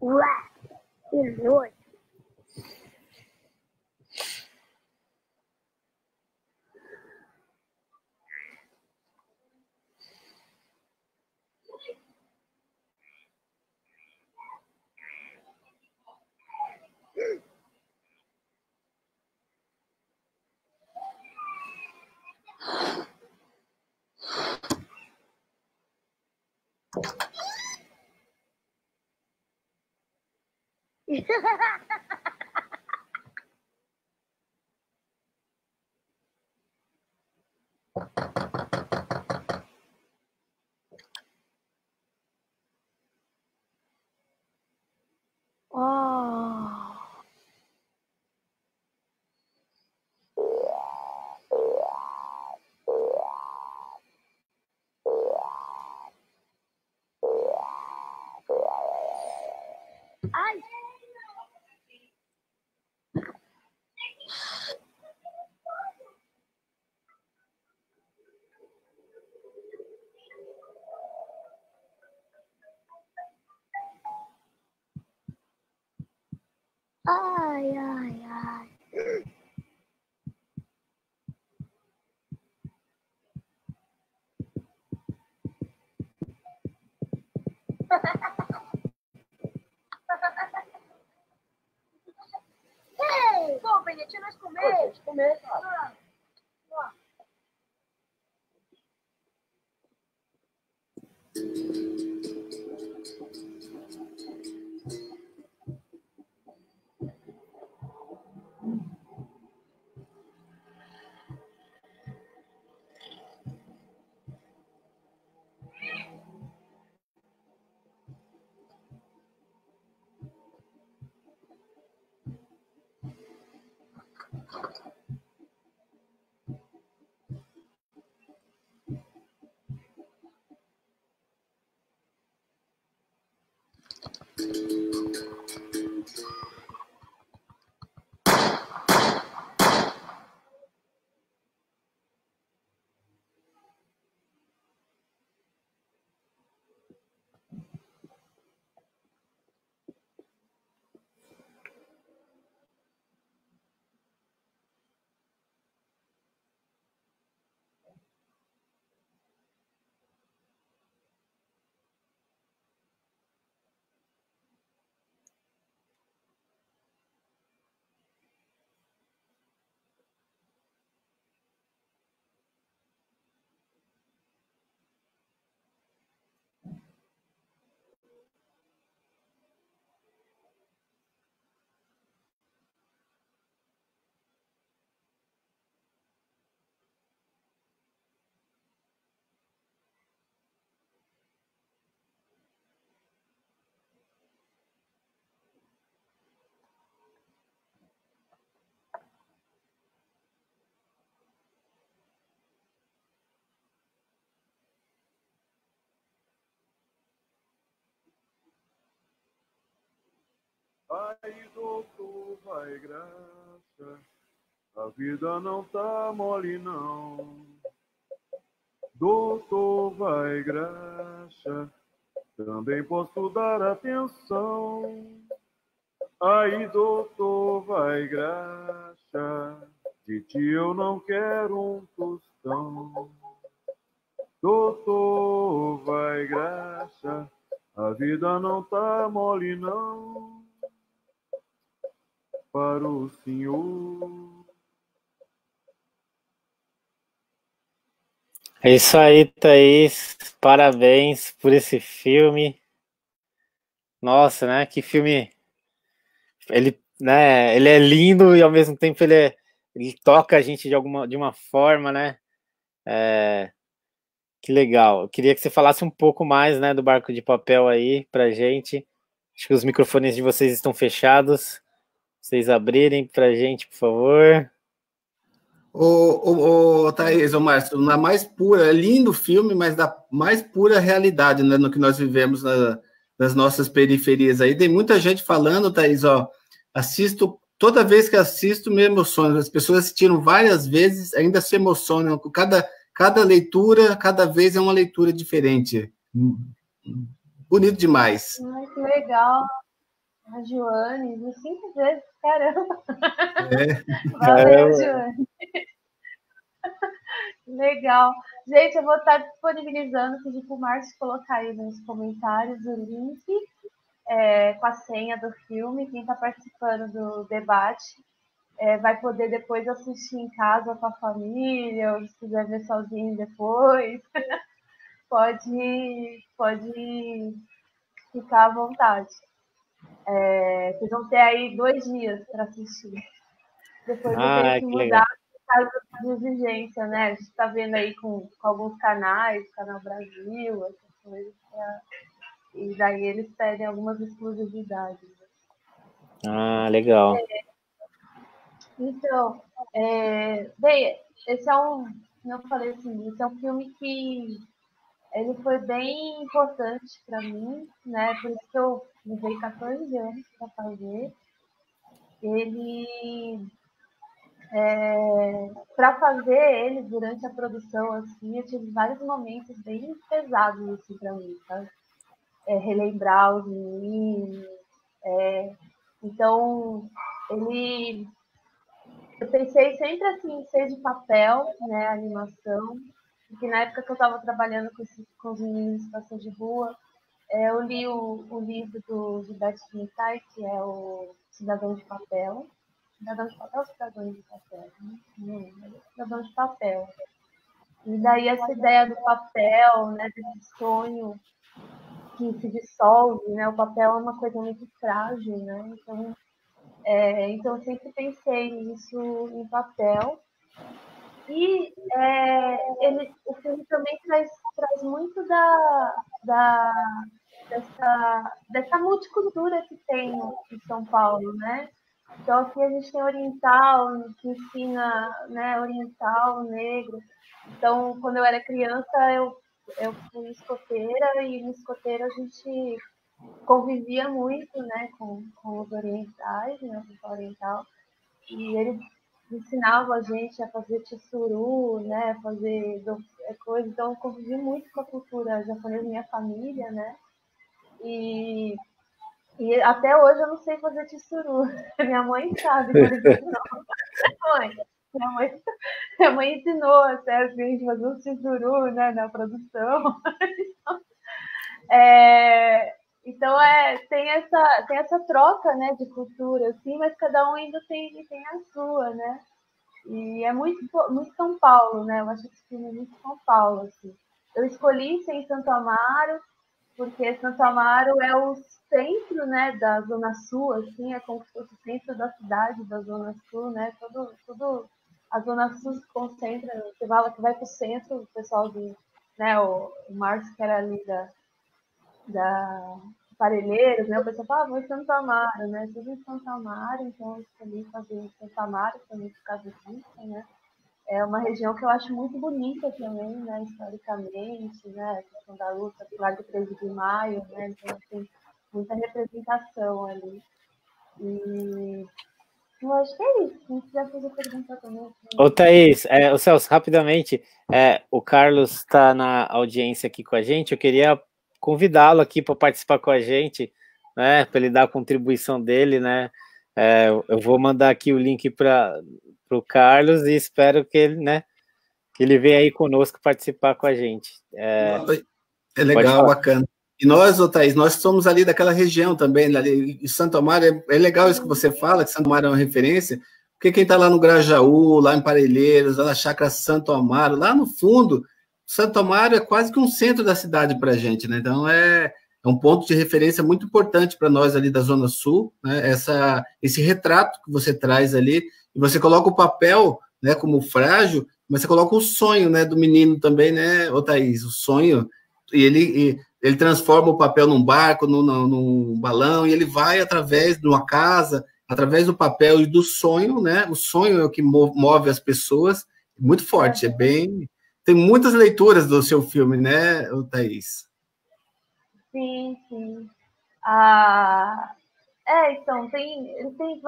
Ué, que nojo. Oh. Ai. Ai, ai, ai. Ei, pô, Benete, nós comer. Deixa eu comer, cara. Aí, doutor, vai graça, a vida não tá mole, não. Doutor, vai graça, também posso dar atenção. Aí, doutor, vai graxa, de ti eu não quero um tostão. Doutor, vai graxa, a vida não tá mole não, para o senhor. É isso aí, Thaís. Parabéns por esse filme. Nossa, né? Que filme. Ele, né? Ele é lindo e ao mesmo tempo ele toca a gente de uma forma, né? Que legal. Eu queria que você falasse um pouco mais, né, do Barco de Papel aí pra gente. Acho que os microfones de vocês estão fechados. Vocês abrirem pra gente, por favor. Thaís, Márcio, na mais pura, é lindo o filme, mas da mais pura realidade, né, no que nós vivemos nas nossas periferias aí. Tem muita gente falando, Thaís, ó, assisto, toda vez que assisto, me emociono. As pessoas assistiram várias vezes, ainda se emocionam. Cada leitura, cada vez é uma leitura diferente. Bonito demais. Ai, que legal. A Joane, vi 5 vezes, caramba. Valeu, Joane. Legal. Gente, eu vou estar disponibilizando, pedir para o Márcio colocar aí nos comentários o link com a senha do filme. Quem está participando do debate vai poder depois assistir em casa com a família, ou se quiser ver sozinho depois, pode ficar à vontade. Vocês vão ter aí 2 dias para assistir. Depois eu tenho que mudar por causa de exigência, né? A gente está vendo aí com alguns canais, Canal Brasil, essas coisas. E daí eles pedem algumas exclusividades. Ah, legal. Então, bem, esse é como eu falei assim, esse é um filme que ele foi bem importante para mim, né? Por isso que eu levei 14 anos para fazer. Para fazer ele durante a produção, assim, eu tive vários momentos bem pesados assim, para mim, sabe? Relembrar os meninos. Então, eu pensei sempre assim em ser de papel, né, animação, porque na época que eu estava trabalhando com os meninos em situação de rua, eu li o livro do Gilberto Spinetta, que é o Cidadão de Papel. Cidadão de Papel ou Cidadão de Papel? Não, Cidadão de Papel. E daí essa ideia do papel, né, desse sonho que se dissolve, né? O papel é uma coisa muito frágil, né? Então eu sempre pensei nisso em papel. E o filme também traz muito dessa multicultura que tem em São Paulo, né? Então aqui a gente tem oriental, que ensina, né, oriental, negro. Então, quando eu era criança, eu fui escoteira, e no escoteiro a gente convivia muito, né, com os orientais, né, o pessoal oriental, e eles ensinavam a gente a fazer tsuru, né, fazer coisa. Então, eu convivi muito com a cultura japonesa, minha família, né, e até hoje eu não sei fazer tsuru. Minha mãe sabe, por exemplo, minha mãe ensinou até a gente fazer um tsuru, né, na produção. Então tem essa troca, né, de cultura, assim, mas cada um ainda tem a sua, né? E é muito São Paulo, né? Eu acho que esse filme é muito São Paulo, assim. Eu escolhi ser em Santo Amaro, porque Santo Amaro é o centro, né, da Zona Sul, assim, é como se fosse o centro da cidade, da Zona Sul, né? Tudo a Zona Sul se concentra. Você fala que vai para o centro, o pessoal né, o Márcio, que era ali da Parelheiros, né? O pessoal fala, vou em Santo Amaro, né? Tudo em Santo Amaro, então eu escolhi fazer em Santo Amaro também por causa disso, né? É uma região que eu acho muito bonita também, né? Historicamente, né? A questão da luta, Largo 13 de Maio, né? Então tem muita representação ali. E eu acho que é isso. Se não quiser fazer pergunta também. Ô, Thaís, o Celso, rapidamente, o Carlos está na audiência aqui com a gente. Eu queria convidá-lo aqui para participar com a gente, né? Para ele dar a contribuição dele, né? Eu vou mandar aqui o link para o Carlos e espero que ele, né? Que ele venha aí conosco participar com a gente. É legal, bacana. E nós, Thaís, nós somos ali daquela região também, ali, e Santo Amaro, é legal isso que você fala, que Santo Amaro é uma referência, porque quem está lá no Grajaú, lá em Parelheiros, lá na Chácara Santo Amaro, lá no fundo, Santo Amaro é quase que um centro da cidade para a gente, né? Então é um ponto de referência muito importante para nós ali da Zona Sul, né? Esse retrato que você traz ali, e você coloca o papel, né, como frágil, mas você coloca o sonho, né, do menino também, né, ô Thaís, o sonho, e ele transforma o papel num barco, num balão, e ele vai através de uma casa, através do papel e do sonho, né? O sonho é o que move as pessoas, muito forte, Tem muitas leituras do seu filme, né, Thaís? Sim, sim. Então, ele tem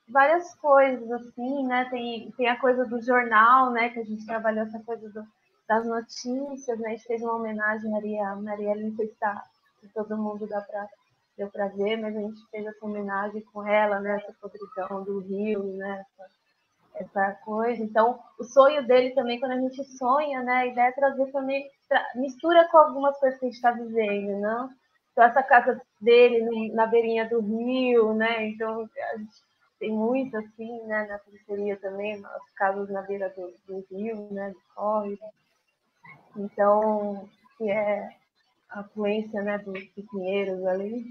várias coisas, assim, né? Tem a coisa do jornal, né? Que a gente trabalhou essa coisa das notícias, né? A gente fez uma homenagem à Marielle, não sei se todo mundo deu para ver, mas a gente fez essa homenagem com ela, né? Essa podridão do Rio, né? Essa coisa. Então, o sonho dele também, quando a gente sonha, né? A ideia é trazer também, mistura com algumas coisas que a gente está vivendo, não? Então, essa casa dele na beirinha do rio, né? Então, a gente tem muito, assim, né? Na periferia também, as casas na beira do rio, né? Do córrego. Então, que é a afluência, né? Dos Pinheiros ali.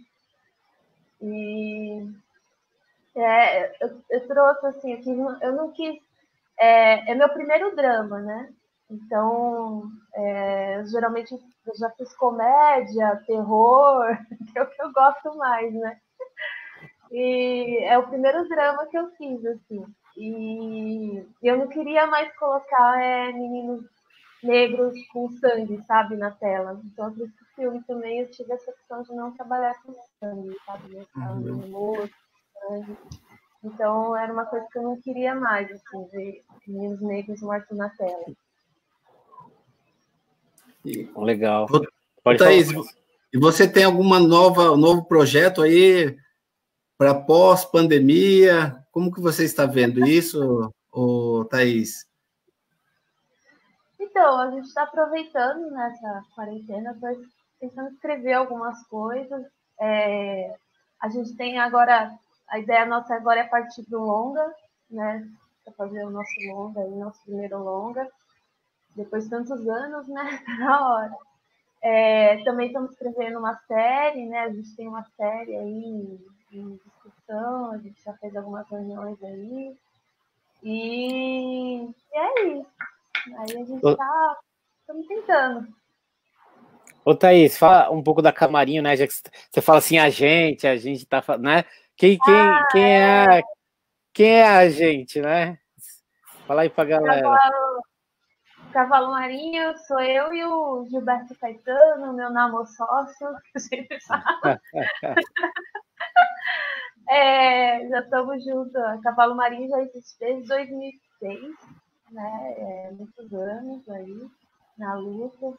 E eu trouxe, assim, aqui, eu não quis... É meu primeiro drama, né? Então, geralmente eu já fiz comédia, terror, que é o que eu gosto mais, né? E é o primeiro drama que eu fiz, assim. E eu não queria mais colocar meninos negros com sangue, sabe, na tela. Então, por isso que o filme também eu tive essa opção de não trabalhar com sangue, sabe? No morto, sangue. Então, era uma coisa que eu não queria mais, assim, ver meninos negros mortos na tela. Legal. Pode Thaís, e você tem algum novo projeto aí para pós-pandemia? Como que você está vendo isso, Thaís? Então, a gente está aproveitando nessa quarentena, estou tentando escrever algumas coisas. A gente tem agora, a ideia nossa agora é partir do longa, né? Para fazer o nosso longa, o nosso primeiro longa. Depois de tantos anos, né? Na hora. Também estamos escrevendo uma série, né? A gente tem uma série aí em discussão, a gente já fez algumas reuniões aí. E é isso. Aí a gente estamos tentando. Ô, Thaís, fala um pouco da Camarinho, né? Já que você fala assim, a gente tá, né? Quem é a gente, né? Fala aí pra galera. Cavalo Marinho sou eu e o Gilberto Caetano, meu namoro sócio, que a gente fala. Já estamos juntos. Cavalo Marinho já existe desde 2006, né? Muitos anos aí na luta.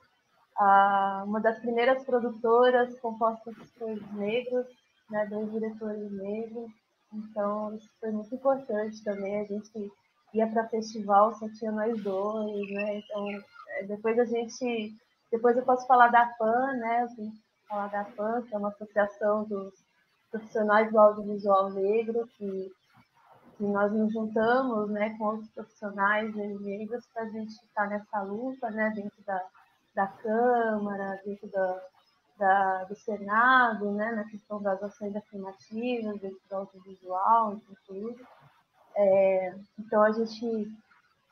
Uma das primeiras produtoras compostas por negros, né? 2 diretores negros. Então, isso foi muito importante também. A gente ia para festival, só tinha nós dois, né? Então, depois eu posso falar da PAN, né? Eu tenho que falar da PAN, que é uma associação dos profissionais do audiovisual negro, que nós nos juntamos, né, com outros profissionais negros para a gente estar nessa luta, né, dentro da Câmara, dentro do Senado, né, na questão das ações afirmativas, dentro do audiovisual e tudo. Então, a gente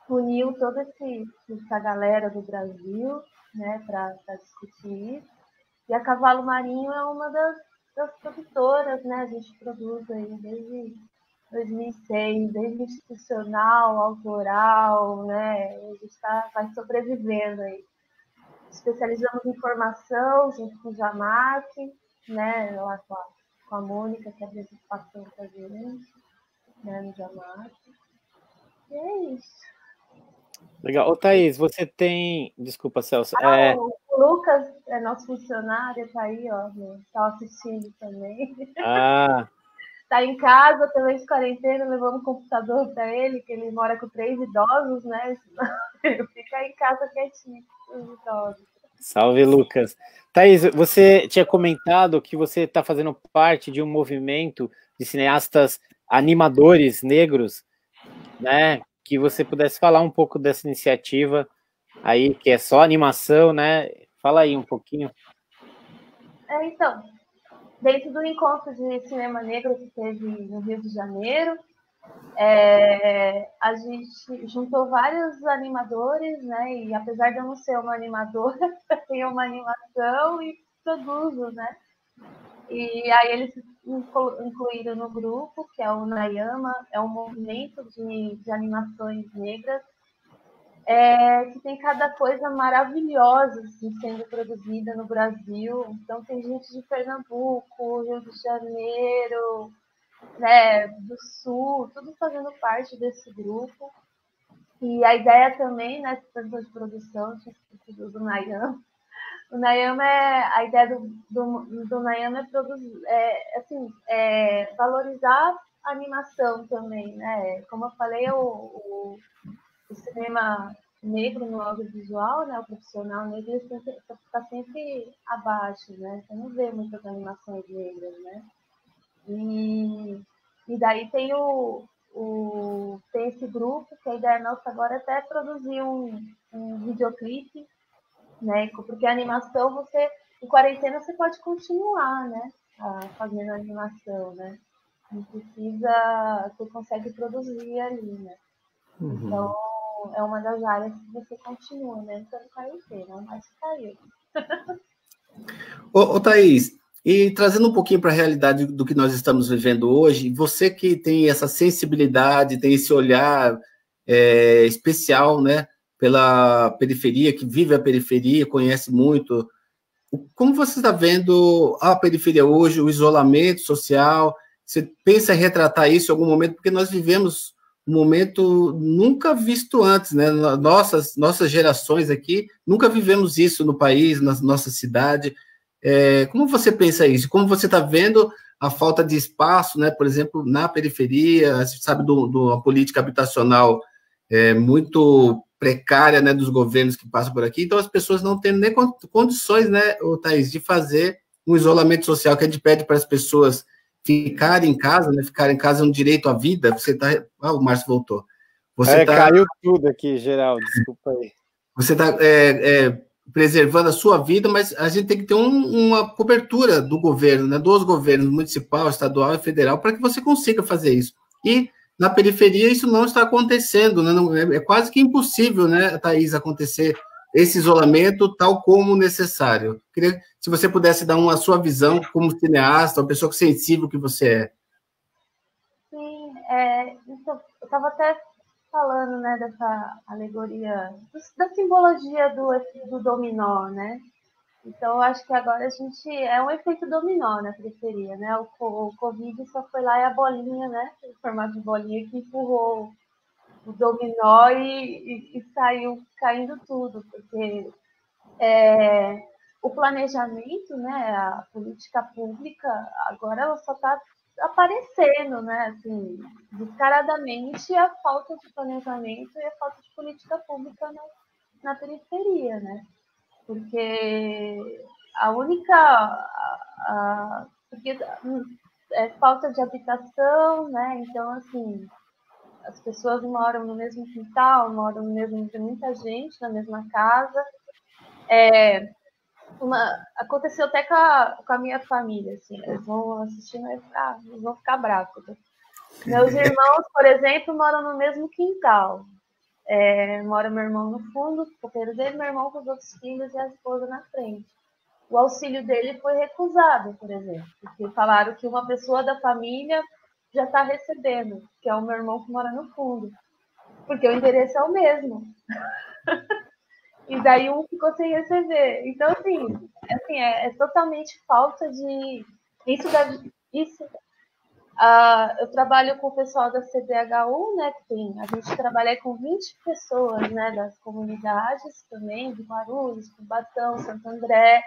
uniu toda essa galera do Brasil, né, para discutir isso. E a Cavalo Marinho é uma das produtoras, né? A gente produz aí desde 2006, desde institucional, autoral, né? A gente vai sobrevivendo aí. Especializamos em formação, junto com o Jamac, né? Lá com a Mônica, que abriu essa participação para a gente, né? No Jamac. E é isso. Legal. Ô, Thaís, você tem... Desculpa, Celso. O Lucas é nosso funcionário, tá aí, ó, tá assistindo também. Ah, Tá em casa também de quarentena, levando um computador para ele, que ele mora com 3 idosos, né? Ele fica em casa quietinho com os idosos. salve, Lucas. Thaís, você tinha comentado que você está fazendo parte de um movimento de cineastas animadores negros, né? Que você pudesse falar um pouco dessa iniciativa aí, que é só animação, né? Fala aí um pouquinho. Então, dentro do encontro de cinema negro que teve no Rio de Janeiro, a gente juntou vários animadores, né? E apesar de eu não ser uma animadora, eu tenho uma animação e produzo, né? E aí eles incluíram no grupo, que é o Nayama, é um movimento de animações negras, que tem cada coisa maravilhosa assim, sendo produzida no Brasil. Então tem gente de Pernambuco, Rio de Janeiro, né, do Sul, tudo fazendo parte desse grupo. E a ideia também, né, de produção, do Nayama. O Nayama a ideia do Nayama é produzir, valorizar a animação também, né? Como eu falei, o cinema negro no audiovisual, né, o profissional negro, está sempre abaixo, né? Você não vê muitas animações negras, né? E daí tem tem esse grupo, que a ideia nossa agora é até produzir um videoclipe, né? Porque a animação, em quarentena, você pode continuar, né? Fazendo animação, né? Não precisa, você consegue produzir ali, né? Então, é uma das áreas que você continua, né? Então, quarentena, mas caiu. Ô, Thaís, e trazendo um pouquinho para a realidade do que nós estamos vivendo hoje, você que tem essa sensibilidade, tem esse olhar especial, né, pela periferia, que vive a periferia, conhece muito, como você está vendo a periferia hoje, o isolamento social? Você pensa em retratar isso em algum momento? Porque nós vivemos um momento nunca visto antes, né? Nossas gerações aqui nunca vivemos isso no país, na nossa cidade. Como você pensa isso? Como você está vendo a falta de espaço, né? Por exemplo, na periferia, a gente sabe de política habitacional muito precária, né, dos governos que passam por aqui, então as pessoas não têm nem condições, né, Thaís, de fazer um isolamento social que a gente pede para as pessoas ficarem em casa, né, ficar em casa é um direito à vida. Você tá, o Márcio voltou. Caiu tudo aqui, Geraldo, desculpa aí. Você está preservando a sua vida, mas a gente tem que ter uma cobertura do governo, né, dos governos municipal, estadual e federal, para que você consiga fazer isso. E na periferia isso não está acontecendo, né? É quase que impossível, né, Thaís, acontecer esse isolamento tal como necessário. Queria, se você pudesse dar a sua visão como cineasta, uma pessoa sensível que você é. Sim, então, eu estava até falando, né, dessa alegoria, da simbologia do dominó, né? Então, eu acho que agora a gente é um efeito dominó na periferia, né? O Covid só foi lá e a bolinha, né? O formato de bolinha que empurrou o dominó e saiu caindo tudo, porque o planejamento, né? A política pública, agora ela só está aparecendo, né? Assim, descaradamente a falta de planejamento e a falta de política pública na periferia, né? Porque a única. Porque é falta de habitação, né? Então, assim, as pessoas moram no mesmo quintal, moram no mesmo. Tem muita gente na mesma casa. Aconteceu até com a minha família, assim, eles vão assistindo e eles vão ficar bravos. Meus irmãos, por exemplo, moram no mesmo quintal. Mora meu irmão no fundo, o copeiro dele, meu irmão com os outros filhos e a esposa na frente. O auxílio dele foi recusado, por exemplo, porque falaram que uma pessoa da família já está recebendo, que é o meu irmão que mora no fundo, porque o endereço é o mesmo. E daí um ficou sem receber. Então, assim é totalmente falta de... Isso Eu trabalho com o pessoal da CDHU, né, a gente trabalha com 20 pessoas, né, das comunidades também, de Guarulhos, Cubatão, Santo André.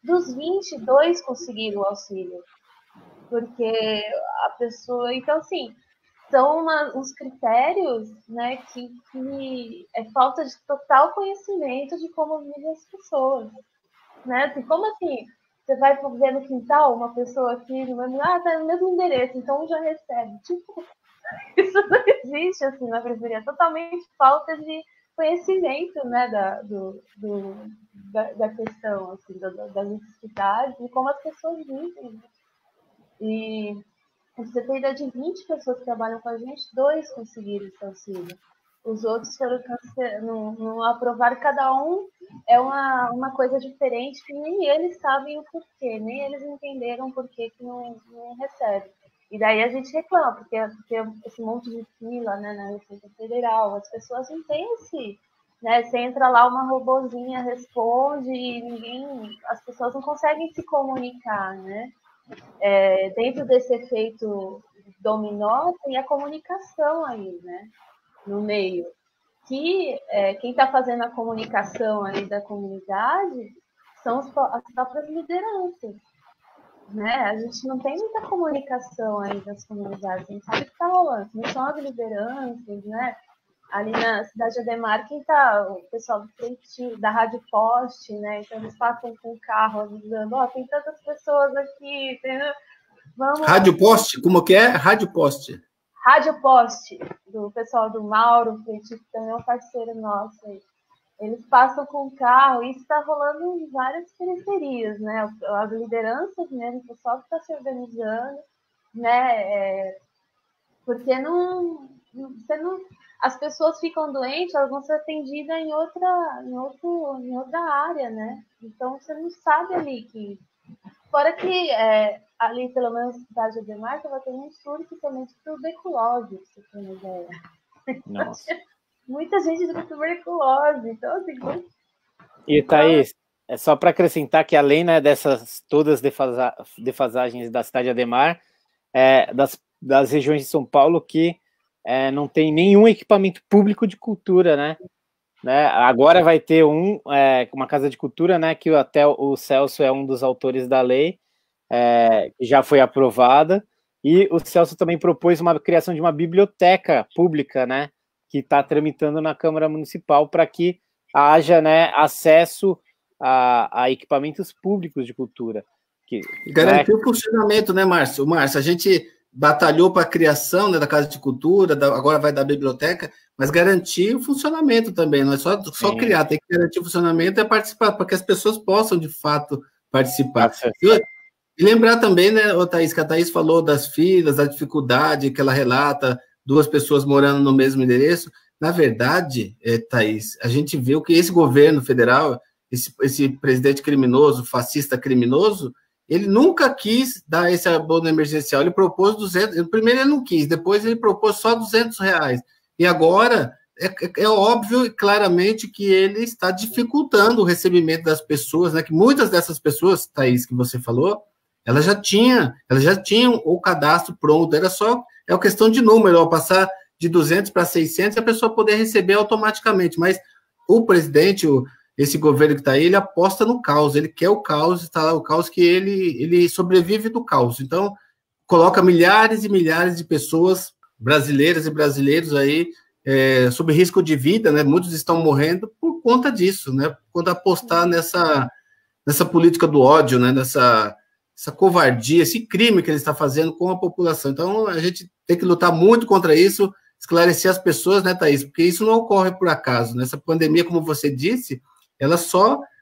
Dos 22 conseguiram o auxílio, porque a pessoa... Então, assim, são uns critérios, né, que é falta de total conhecimento de como vivem as pessoas, né? Assim, como assim? Você vai ver no quintal uma pessoa aqui, tá no mesmo endereço, então já recebe. Tipo, isso não existe assim na periferia, é totalmente falta de conhecimento, né, da questão, assim, das necessidades e como as pessoas vivem. E você tem ideia de 20 pessoas que trabalham com a gente, 2 conseguiram esse auxílio. Os outros foram não aprovaram, cada um é uma coisa diferente, que nem eles sabem o porquê, nem eles entenderam o porquê que não recebe. E daí a gente reclama, porque esse monte de fila, né, na Receita Federal, as pessoas não têm né, você entra lá, uma robozinha responde e as pessoas não conseguem se comunicar, né? Dentro desse efeito dominó tem a comunicação aí, né? No meio. Que quem está fazendo a comunicação aí da comunidade são as próprias lideranças. Né? A gente não tem muita comunicação aí das comunidades, a gente sabe o que está rolando, não são as lideranças, né? Ali na cidade de Ademar, quem tá, o pessoal do frente da Rádio Poste, né? Então eles passam com o carro avisando, tem tantas pessoas aqui, entendeu? Vamos... Rádio Poste? Como que é? Rádio Poste. Rádio Poste, do pessoal do Mauro, que também é um parceiro nosso aí. Eles passam com o carro, e isso está rolando em várias periferias, né? As lideranças mesmo, o pessoal que está se organizando, né? Porque as pessoas ficam doentes, elas vão ser atendidas em outra área, né? Então você não sabe ali que. Fora que ali, pelo menos na cidade de Ademar, ela tem um surto também de tuberculose, pra você ter uma ideia. Nossa. Muita gente com tuberculose, então assim. E Thaís, é só para acrescentar que além, né, dessas todas defasagens da cidade de Ademar, das regiões de São Paulo que não tem nenhum equipamento público de cultura, né? Agora vai ter uma casa de cultura, né, que até o Celso é um dos autores da lei, que já foi aprovada, e o Celso também propôs uma criação de uma biblioteca pública, né, que está tramitando na Câmara Municipal para que haja, né, acesso a equipamentos públicos de cultura. Garantir o funcionamento, né, Márcio? Márcio, a gente batalhou para a criação, né, da Casa de Cultura, agora vai da biblioteca, mas garantir o funcionamento também, não é só criar, tem que garantir o funcionamento e participar, para que as pessoas possam, de fato, participar. E lembrar também, né, Thaís, que a Thaís falou das filas, da dificuldade que ela relata, 2 pessoas morando no mesmo endereço. Na verdade, Thaís, a gente viu que esse governo federal, esse presidente criminoso, fascista criminoso, ele nunca quis dar esse abono emergencial, ele propôs 200, primeiro ele não quis, depois ele propôs só R$200, e agora é óbvio e claramente que ele está dificultando o recebimento das pessoas, né, que muitas dessas pessoas, Thaís, que você falou, elas já tinham o cadastro pronto, é uma questão de número, ao passar de 200 para 600, a pessoa poder receber automaticamente, mas o presidente, esse governo que está aí, ele aposta no caos, ele quer o caos, está lá o caos que ele sobrevive do caos. Então, coloca milhares e milhares de pessoas, brasileiras e brasileiros aí, sob risco de vida, né? Muitos estão morrendo por conta disso, né? Por conta de apostar nessa política do ódio, né? Essa covardia, esse crime que ele está fazendo com a população. Então, a gente tem que lutar muito contra isso, esclarecer as pessoas, né, Thaís? Porque isso não ocorre por acaso. Nessa pandemia, como você disse, ela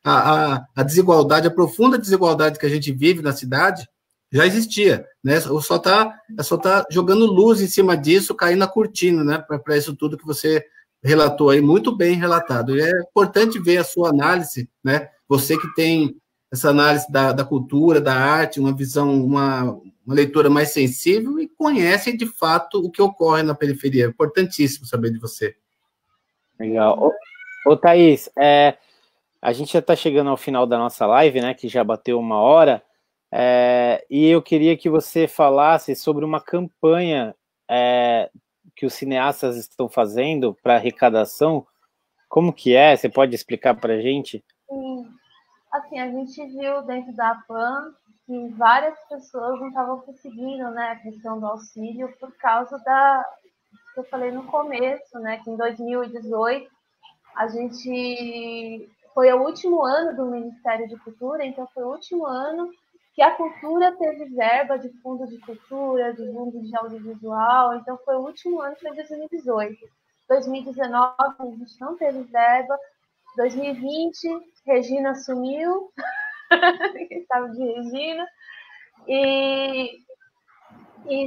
a desigualdade, a profunda desigualdade que a gente vive na cidade, já existia, né? Só tá jogando luz em cima disso, caindo na cortina, né? Para isso tudo que você relatou aí, muito bem relatado. E é importante ver a sua análise, né? Você que tem essa análise da cultura, da arte, uma visão, uma leitura mais sensível e conhece, de fato, o que ocorre na periferia. É importantíssimo saber de você. Legal. Ô Thaís, a gente já está chegando ao final da nossa live, né, que já bateu 1 hora, E eu queria que você falasse sobre uma campanha que os cineastas estão fazendo para arrecadação. Como que é? Você pode explicar para a gente? Sim. Assim, a gente viu dentro da PAN que várias pessoas não estavam conseguindo, né, a questão do auxílio por causa que eu falei no começo, né, que em 2018 a gente foi o último ano do Ministério de Cultura, então foi o último ano que a cultura teve verba de fundo de cultura, de fundo de audiovisual, então foi o último ano, foi em 2018. 2019 a gente não teve verba, 2020 Regina sumiu, estava de Regina, e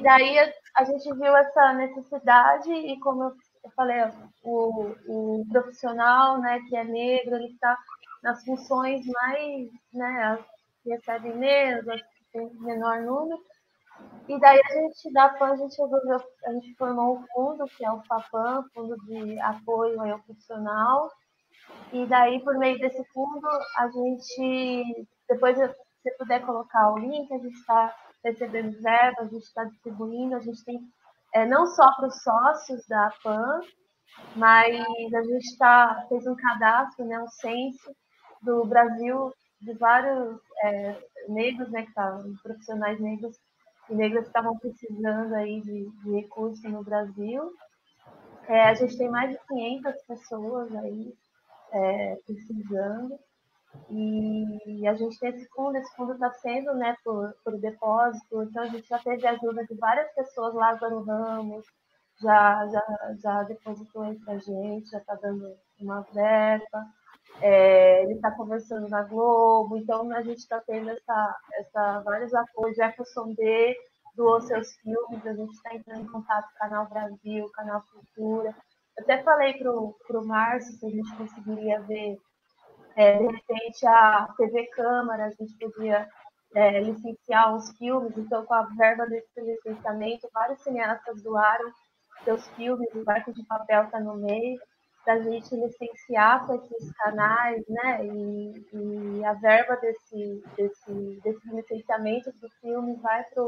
daí a gente viu essa necessidade e como eu falei, o profissional, né, que é negro, ele está nas funções mais, né, as que recebem menos, as que têm menor número. E daí a gente a gente formou um fundo, que é o FAPAM, Fundo de Apoio ao Profissional. E daí, por meio desse fundo, a gente, depois, se você puder colocar o link, a gente está recebendo verba, a gente está distribuindo, a gente tem, não só para os sócios da PAN, mas a gente fez um cadastro, né, um censo do Brasil, de vários negros, né, profissionais negros e negras que estavam precisando aí de recursos no Brasil. A gente tem mais de 500 pessoas aí precisando. E a gente tem esse fundo está sendo, né, por depósito, então a gente já teve ajuda de várias pessoas, Lázaro Ramos já depositou aí pra gente, já está dando uma verba, ele está conversando na Globo, então a gente está tendo vários apoios, Jefferson D doou seus filmes, a gente está entrando em contato com o Canal Brasil, Canal Cultura. Eu até falei pro Márcio se a gente conseguiria ver, de repente, a TV Câmara, a gente podia licenciar os filmes, então com a verba desse licenciamento, vários cineastas doaram seus filmes, o Barco de Papel está no meio, da gente licenciar com esses canais, né? E a verba desse licenciamento do filme vai para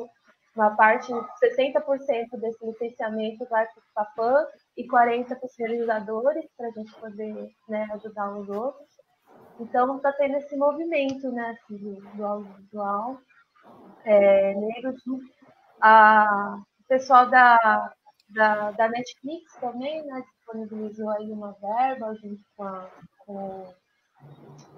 uma parte, 60% desse licenciamento vai para o FAPAM e 40% para os realizadores, para a gente poder, né, ajudar os outros. Então, está tendo esse movimento, né, assim, do audiovisual negro. O pessoal da Netflix também, né, disponibilizou aí uma verba junto com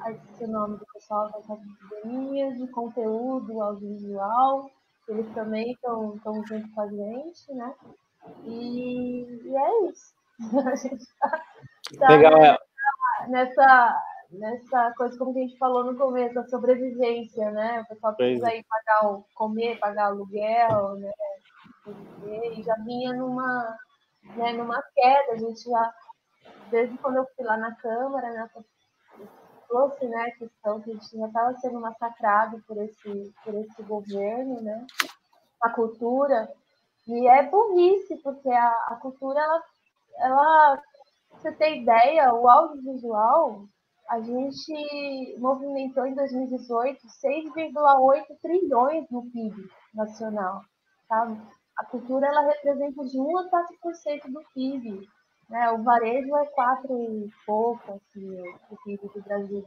esqueci o nome do pessoal da categoria de conteúdo audiovisual. Eles também estão junto com a gente, né? E é isso. A gente tá Legal. nessa coisa, como a gente falou no começo, da sobrevivência, né? O pessoal precisa aí comer, pagar aluguel, né? E já vinha numa queda. A gente já, desde quando eu fui lá na Câmara, né? Trouxe, né, a questão que a gente já estava sendo massacrado por esse governo, né? A cultura. E é burrice, porque a cultura, ela, você tem ideia, o audiovisual, a gente movimentou em 2018 6,8 trilhões no PIB nacional, sabe? A cultura, ela representa de 1 a 4% do PIB, né? O varejo é 4 e pouco, assim, o PIB do Brasil,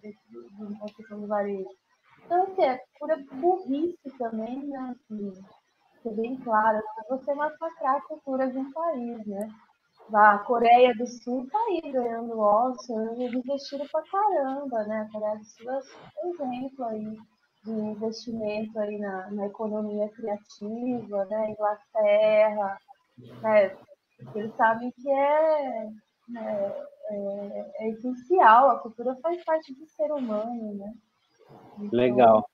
a questão do varejo. Então, assim, é pura burrice também, né? Assim, ser bem claro, você massacrar a cultura de um país, né? A Coreia do Sul está aí ganhando Oscar, eles investiram pra caramba, né? A Coreia do Sul é um exemplo aí de investimento aí na economia criativa, né? Inglaterra, né? Eles sabem que é essencial, a cultura faz parte do ser humano, né? Então, Legal.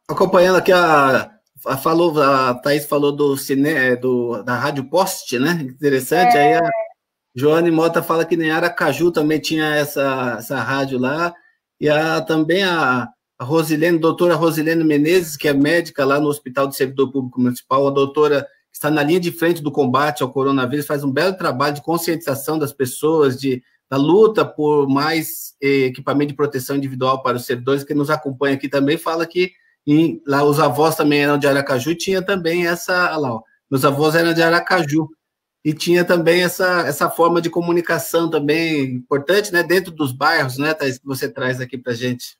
Acompanhando aqui a Thaís falou da Rádio Post, né? Interessante. Aí a Joane Mota fala que nem Aracaju também tinha essa rádio lá. E também a Rosilene, doutora Rosilene Menezes, que é médica lá no Hospital do Servidor Público Municipal, a doutora que está na linha de frente do combate ao coronavírus, faz um belo trabalho de conscientização das pessoas, luta por mais equipamento de proteção individual para os servidores, que nos acompanha aqui também, fala que lá os avós também eram de Aracaju, tinha também essa, lá, ó, meus avós eram de Aracaju, e tinha também essa forma de comunicação também importante, né, dentro dos bairros, né, Thaís, que você traz aqui para a gente.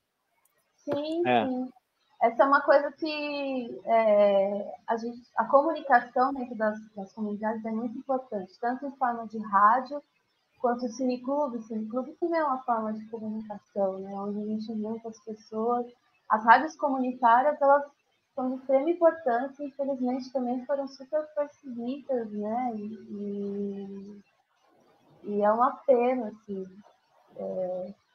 Sim, sim. Essa é uma coisa que a comunicação dentro das comunidades é muito importante, tanto em forma de rádio, quanto o cineclube. O cineclube também é uma forma de comunicação, né, onde a gente junta as pessoas. As rádios comunitárias, elas são de extrema importância e, infelizmente, também foram super perseguidas, né, e é uma pena, assim,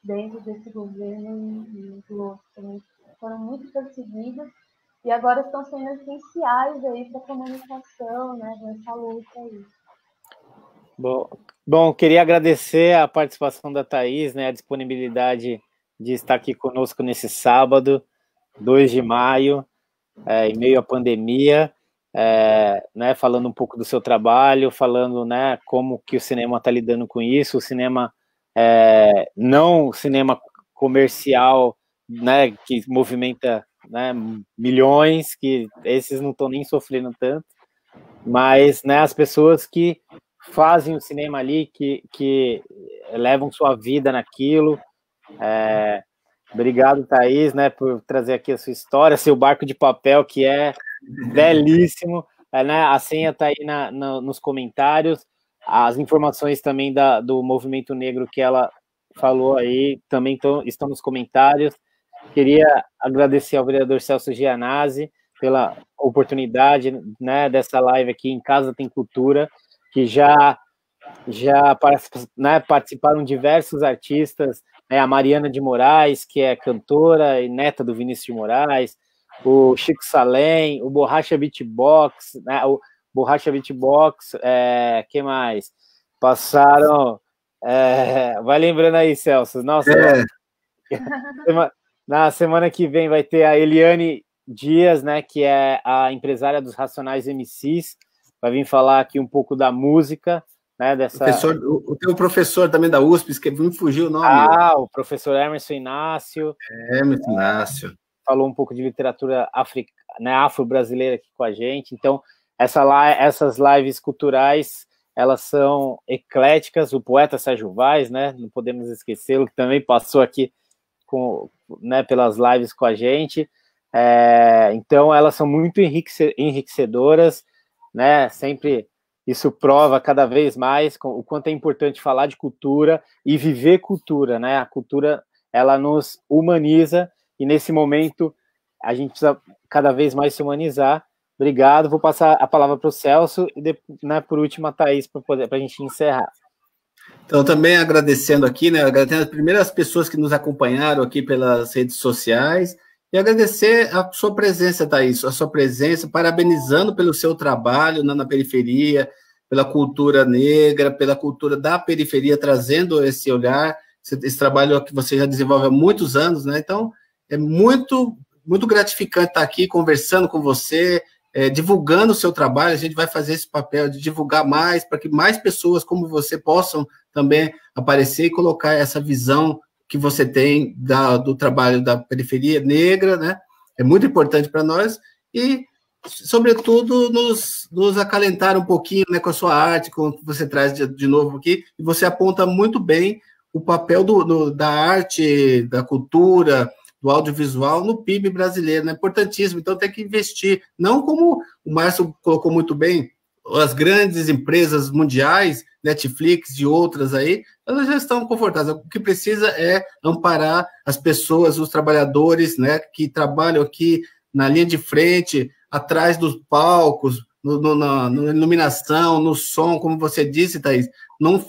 dentro desse governo e do outro também foram muito perseguidas e agora estão sendo essenciais aí para a comunicação, né, nessa luta aí. Bom, queria agradecer a participação da Thaís, né, a disponibilidade de estar aqui conosco nesse sábado, 2 de maio, em meio à pandemia, né, falando um pouco do seu trabalho, falando, né, como que o cinema está lidando com isso, o cinema, não o cinema comercial, né, que movimenta, né, milhões, que esses não estão nem sofrendo tanto, mas, né, as pessoas que fazem o cinema ali, que levam sua vida naquilo. Obrigado, Thaís, né, por trazer aqui a sua história, seu barco de papel, que é belíssimo, né, a senha está aí nos comentários, as informações também do Movimento Negro que ela falou aí, também estão nos comentários. Queria agradecer ao vereador Celso Gianazzi pela oportunidade, né, dessa live aqui em Casa Tem Cultura, que já né, participaram diversos artistas, né, a Mariana de Moraes, que é cantora e neta do Vinícius de Moraes, o Chico Salem, o Borracha Beatbox, né, o Borracha Beatbox, que mais? Passaram, vai lembrando aí, Celso, nossa, na semana que vem vai ter a Eliane Dias, né, que é a empresária dos Racionais MCs, vai vir falar aqui um pouco da música, né, dessa... O teu professor também da USP, que me fugiu o nome. O professor Emerson Inácio. Emerson Inácio. Falou um pouco de literatura né, afro-brasileira aqui com a gente. Então, essas lives culturais, elas são ecléticas. O poeta Sérgio Vaz, né, não podemos esquecê-lo, que também passou aqui né, pelas lives com a gente. Então, elas são muito enriquecedoras, né, sempre... Isso prova cada vez mais o quanto é importante falar de cultura e viver cultura, né? A cultura, ela nos humaniza e, nesse momento, a gente precisa cada vez mais se humanizar. Obrigado. Vou passar a palavra para o Celso e, né, por último, a Thaís, para a gente encerrar. Então, também agradecendo aqui, né? Agradecendo as primeiras pessoas que nos acompanharam aqui pelas redes sociais e agradecer a sua presença, Thaís, a sua presença, parabenizando pelo seu trabalho na periferia, pela cultura negra, pela cultura da periferia, trazendo esse olhar, esse trabalho que você já desenvolve há muitos anos, né? Então, é muito, muito gratificante estar aqui conversando com você, divulgando o seu trabalho. A gente vai fazer esse papel de divulgar mais, para que mais pessoas como você possam também aparecer e colocar essa visão que você tem do trabalho da periferia negra, né? É muito importante para nós e, sobretudo, nos acalentar um pouquinho, né, com a sua arte, com o que você traz de novo aqui, e você aponta muito bem o papel da arte, da cultura, do audiovisual no PIB brasileiro, né? Importantíssimo, então tem que investir, não como o Márcio colocou muito bem, as grandes empresas mundiais, Netflix e outras aí, elas já estão confortáveis. O que precisa é amparar as pessoas, os trabalhadores, né, que trabalham aqui na linha de frente, atrás dos palcos, na iluminação, no som, como você disse, Thaís, não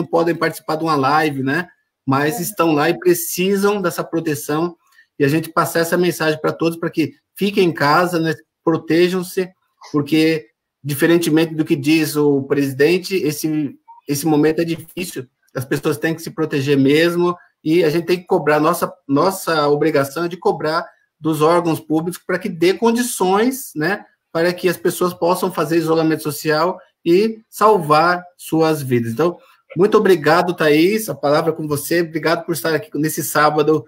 podem participar de uma live, né, mas estão lá e precisam dessa proteção, e a gente passar essa mensagem para todos, para que fiquem em casa, né, protejam-se, porque, diferentemente do que diz o presidente, esse momento é difícil, as pessoas têm que se proteger mesmo, e a gente tem que cobrar, nossa obrigação é de cobrar dos órgãos públicos para que dê condições, né, para que as pessoas possam fazer isolamento social e salvar suas vidas. Então, Muito obrigado, Thaís. A palavra é com você. Obrigado por estar aqui nesse sábado,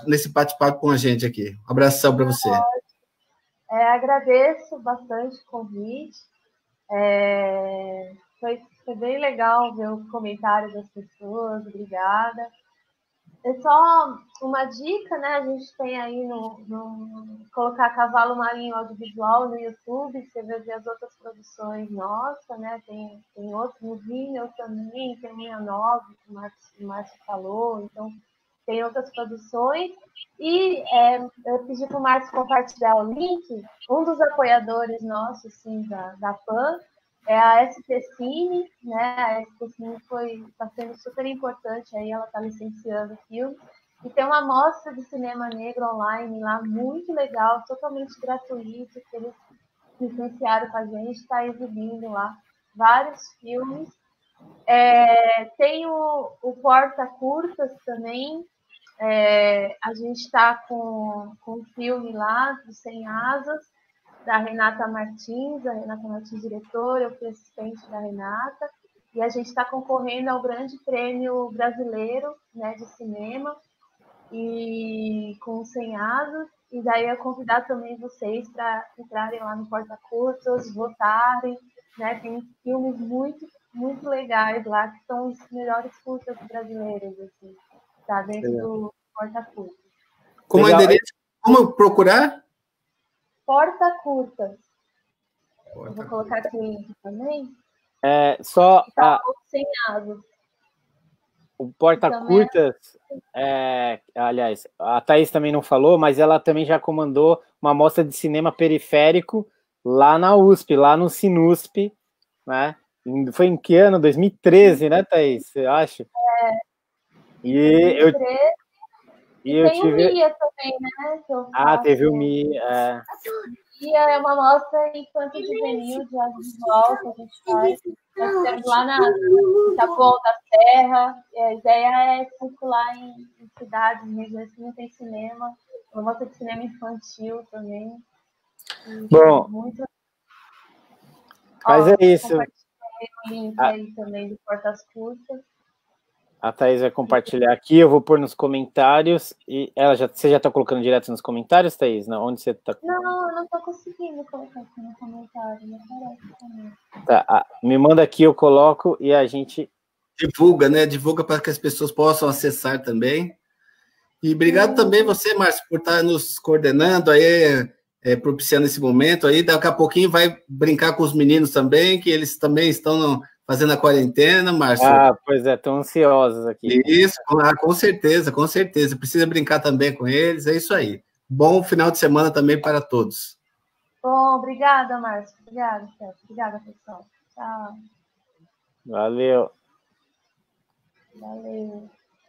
nesse bate-papo com a gente aqui. Um abração para você. Agradeço bastante o convite. Foi bem legal ver o comentário das pessoas. Obrigada. É só uma dica, né? A gente tem aí colocar Cavalo Marinho Audiovisual no YouTube, você vai ver as outras produções nossas, né? Tem outros no Vimeo também, tem Minha Nova, que o Márcio falou, então tem outras produções. E eu pedi para o Márcio compartilhar o link. Um dos apoiadores nossos, sim, da PAN, é a SP Cine, né? A SP Cine está sendo super importante, aí ela está licenciando filmes. E tem uma mostra de cinema negro online lá, muito legal, totalmente gratuito, que eles licenciaram com a gente, está exibindo lá vários filmes. Tem o Porta Curtas também. A gente está com um filme lá, do Sem Asas, da Renata Martins, diretora, eu fui assistente da Renata, e a gente está concorrendo ao Grande Prêmio Brasileiro, né, de cinema, e com 100 asas, e daí eu convidar também vocês para entrarem lá no Porta Curtas, votarem, né, tem filmes muito, muito legais lá, que são os melhores curtas brasileiros, assim, tá dentro do Porta Curtas. Como é o endereço? Como procurar? Porta Curtas. Eu vou colocar aqui o link também. Sem asas. O Porta Curtas, aliás, a Thaís também não falou, mas ela também já comandou uma mostra de cinema periférico lá na USP, lá no Sinusp, né? Foi em que ano? 2013, né, Thaís? Eu acho. E 2013. eu tem o MIA também, né? Teve o MIA. MIA é uma mostra infantil juvenil de audiovisual que a gente faz. Nós temos lá na Taboão da Serra. A ideia é circular em cidades mesmo, assim, não tem cinema. Uma mostra de cinema infantil também. Bom, muito... mas é isso. Compartilhei o link aí também do Portas Curtas. A Thaís vai compartilhar aqui, eu vou pôr nos comentários. E você já está colocando direto nos comentários, Thaís? Não, onde você está? Não, eu não estou conseguindo colocar aqui no comentário, não aparece também. Tá, me manda aqui, eu coloco e a gente... Divulga, né? Divulga para que as pessoas possam acessar também. E obrigado também você, Márcio, por estar nos coordenando aí, propiciando esse momento aí. Daqui a pouquinho vai brincar com os meninos também, que eles também estão fazendo a quarentena, Márcio. Pois é, estão ansiosos aqui. Isso, com certeza, com certeza. Precisa brincar também com eles, é isso aí. Bom final de semana também para todos. Bom, obrigada, Márcio. Obrigada, Celso. Obrigada, pessoal. Tchau. Valeu. Valeu.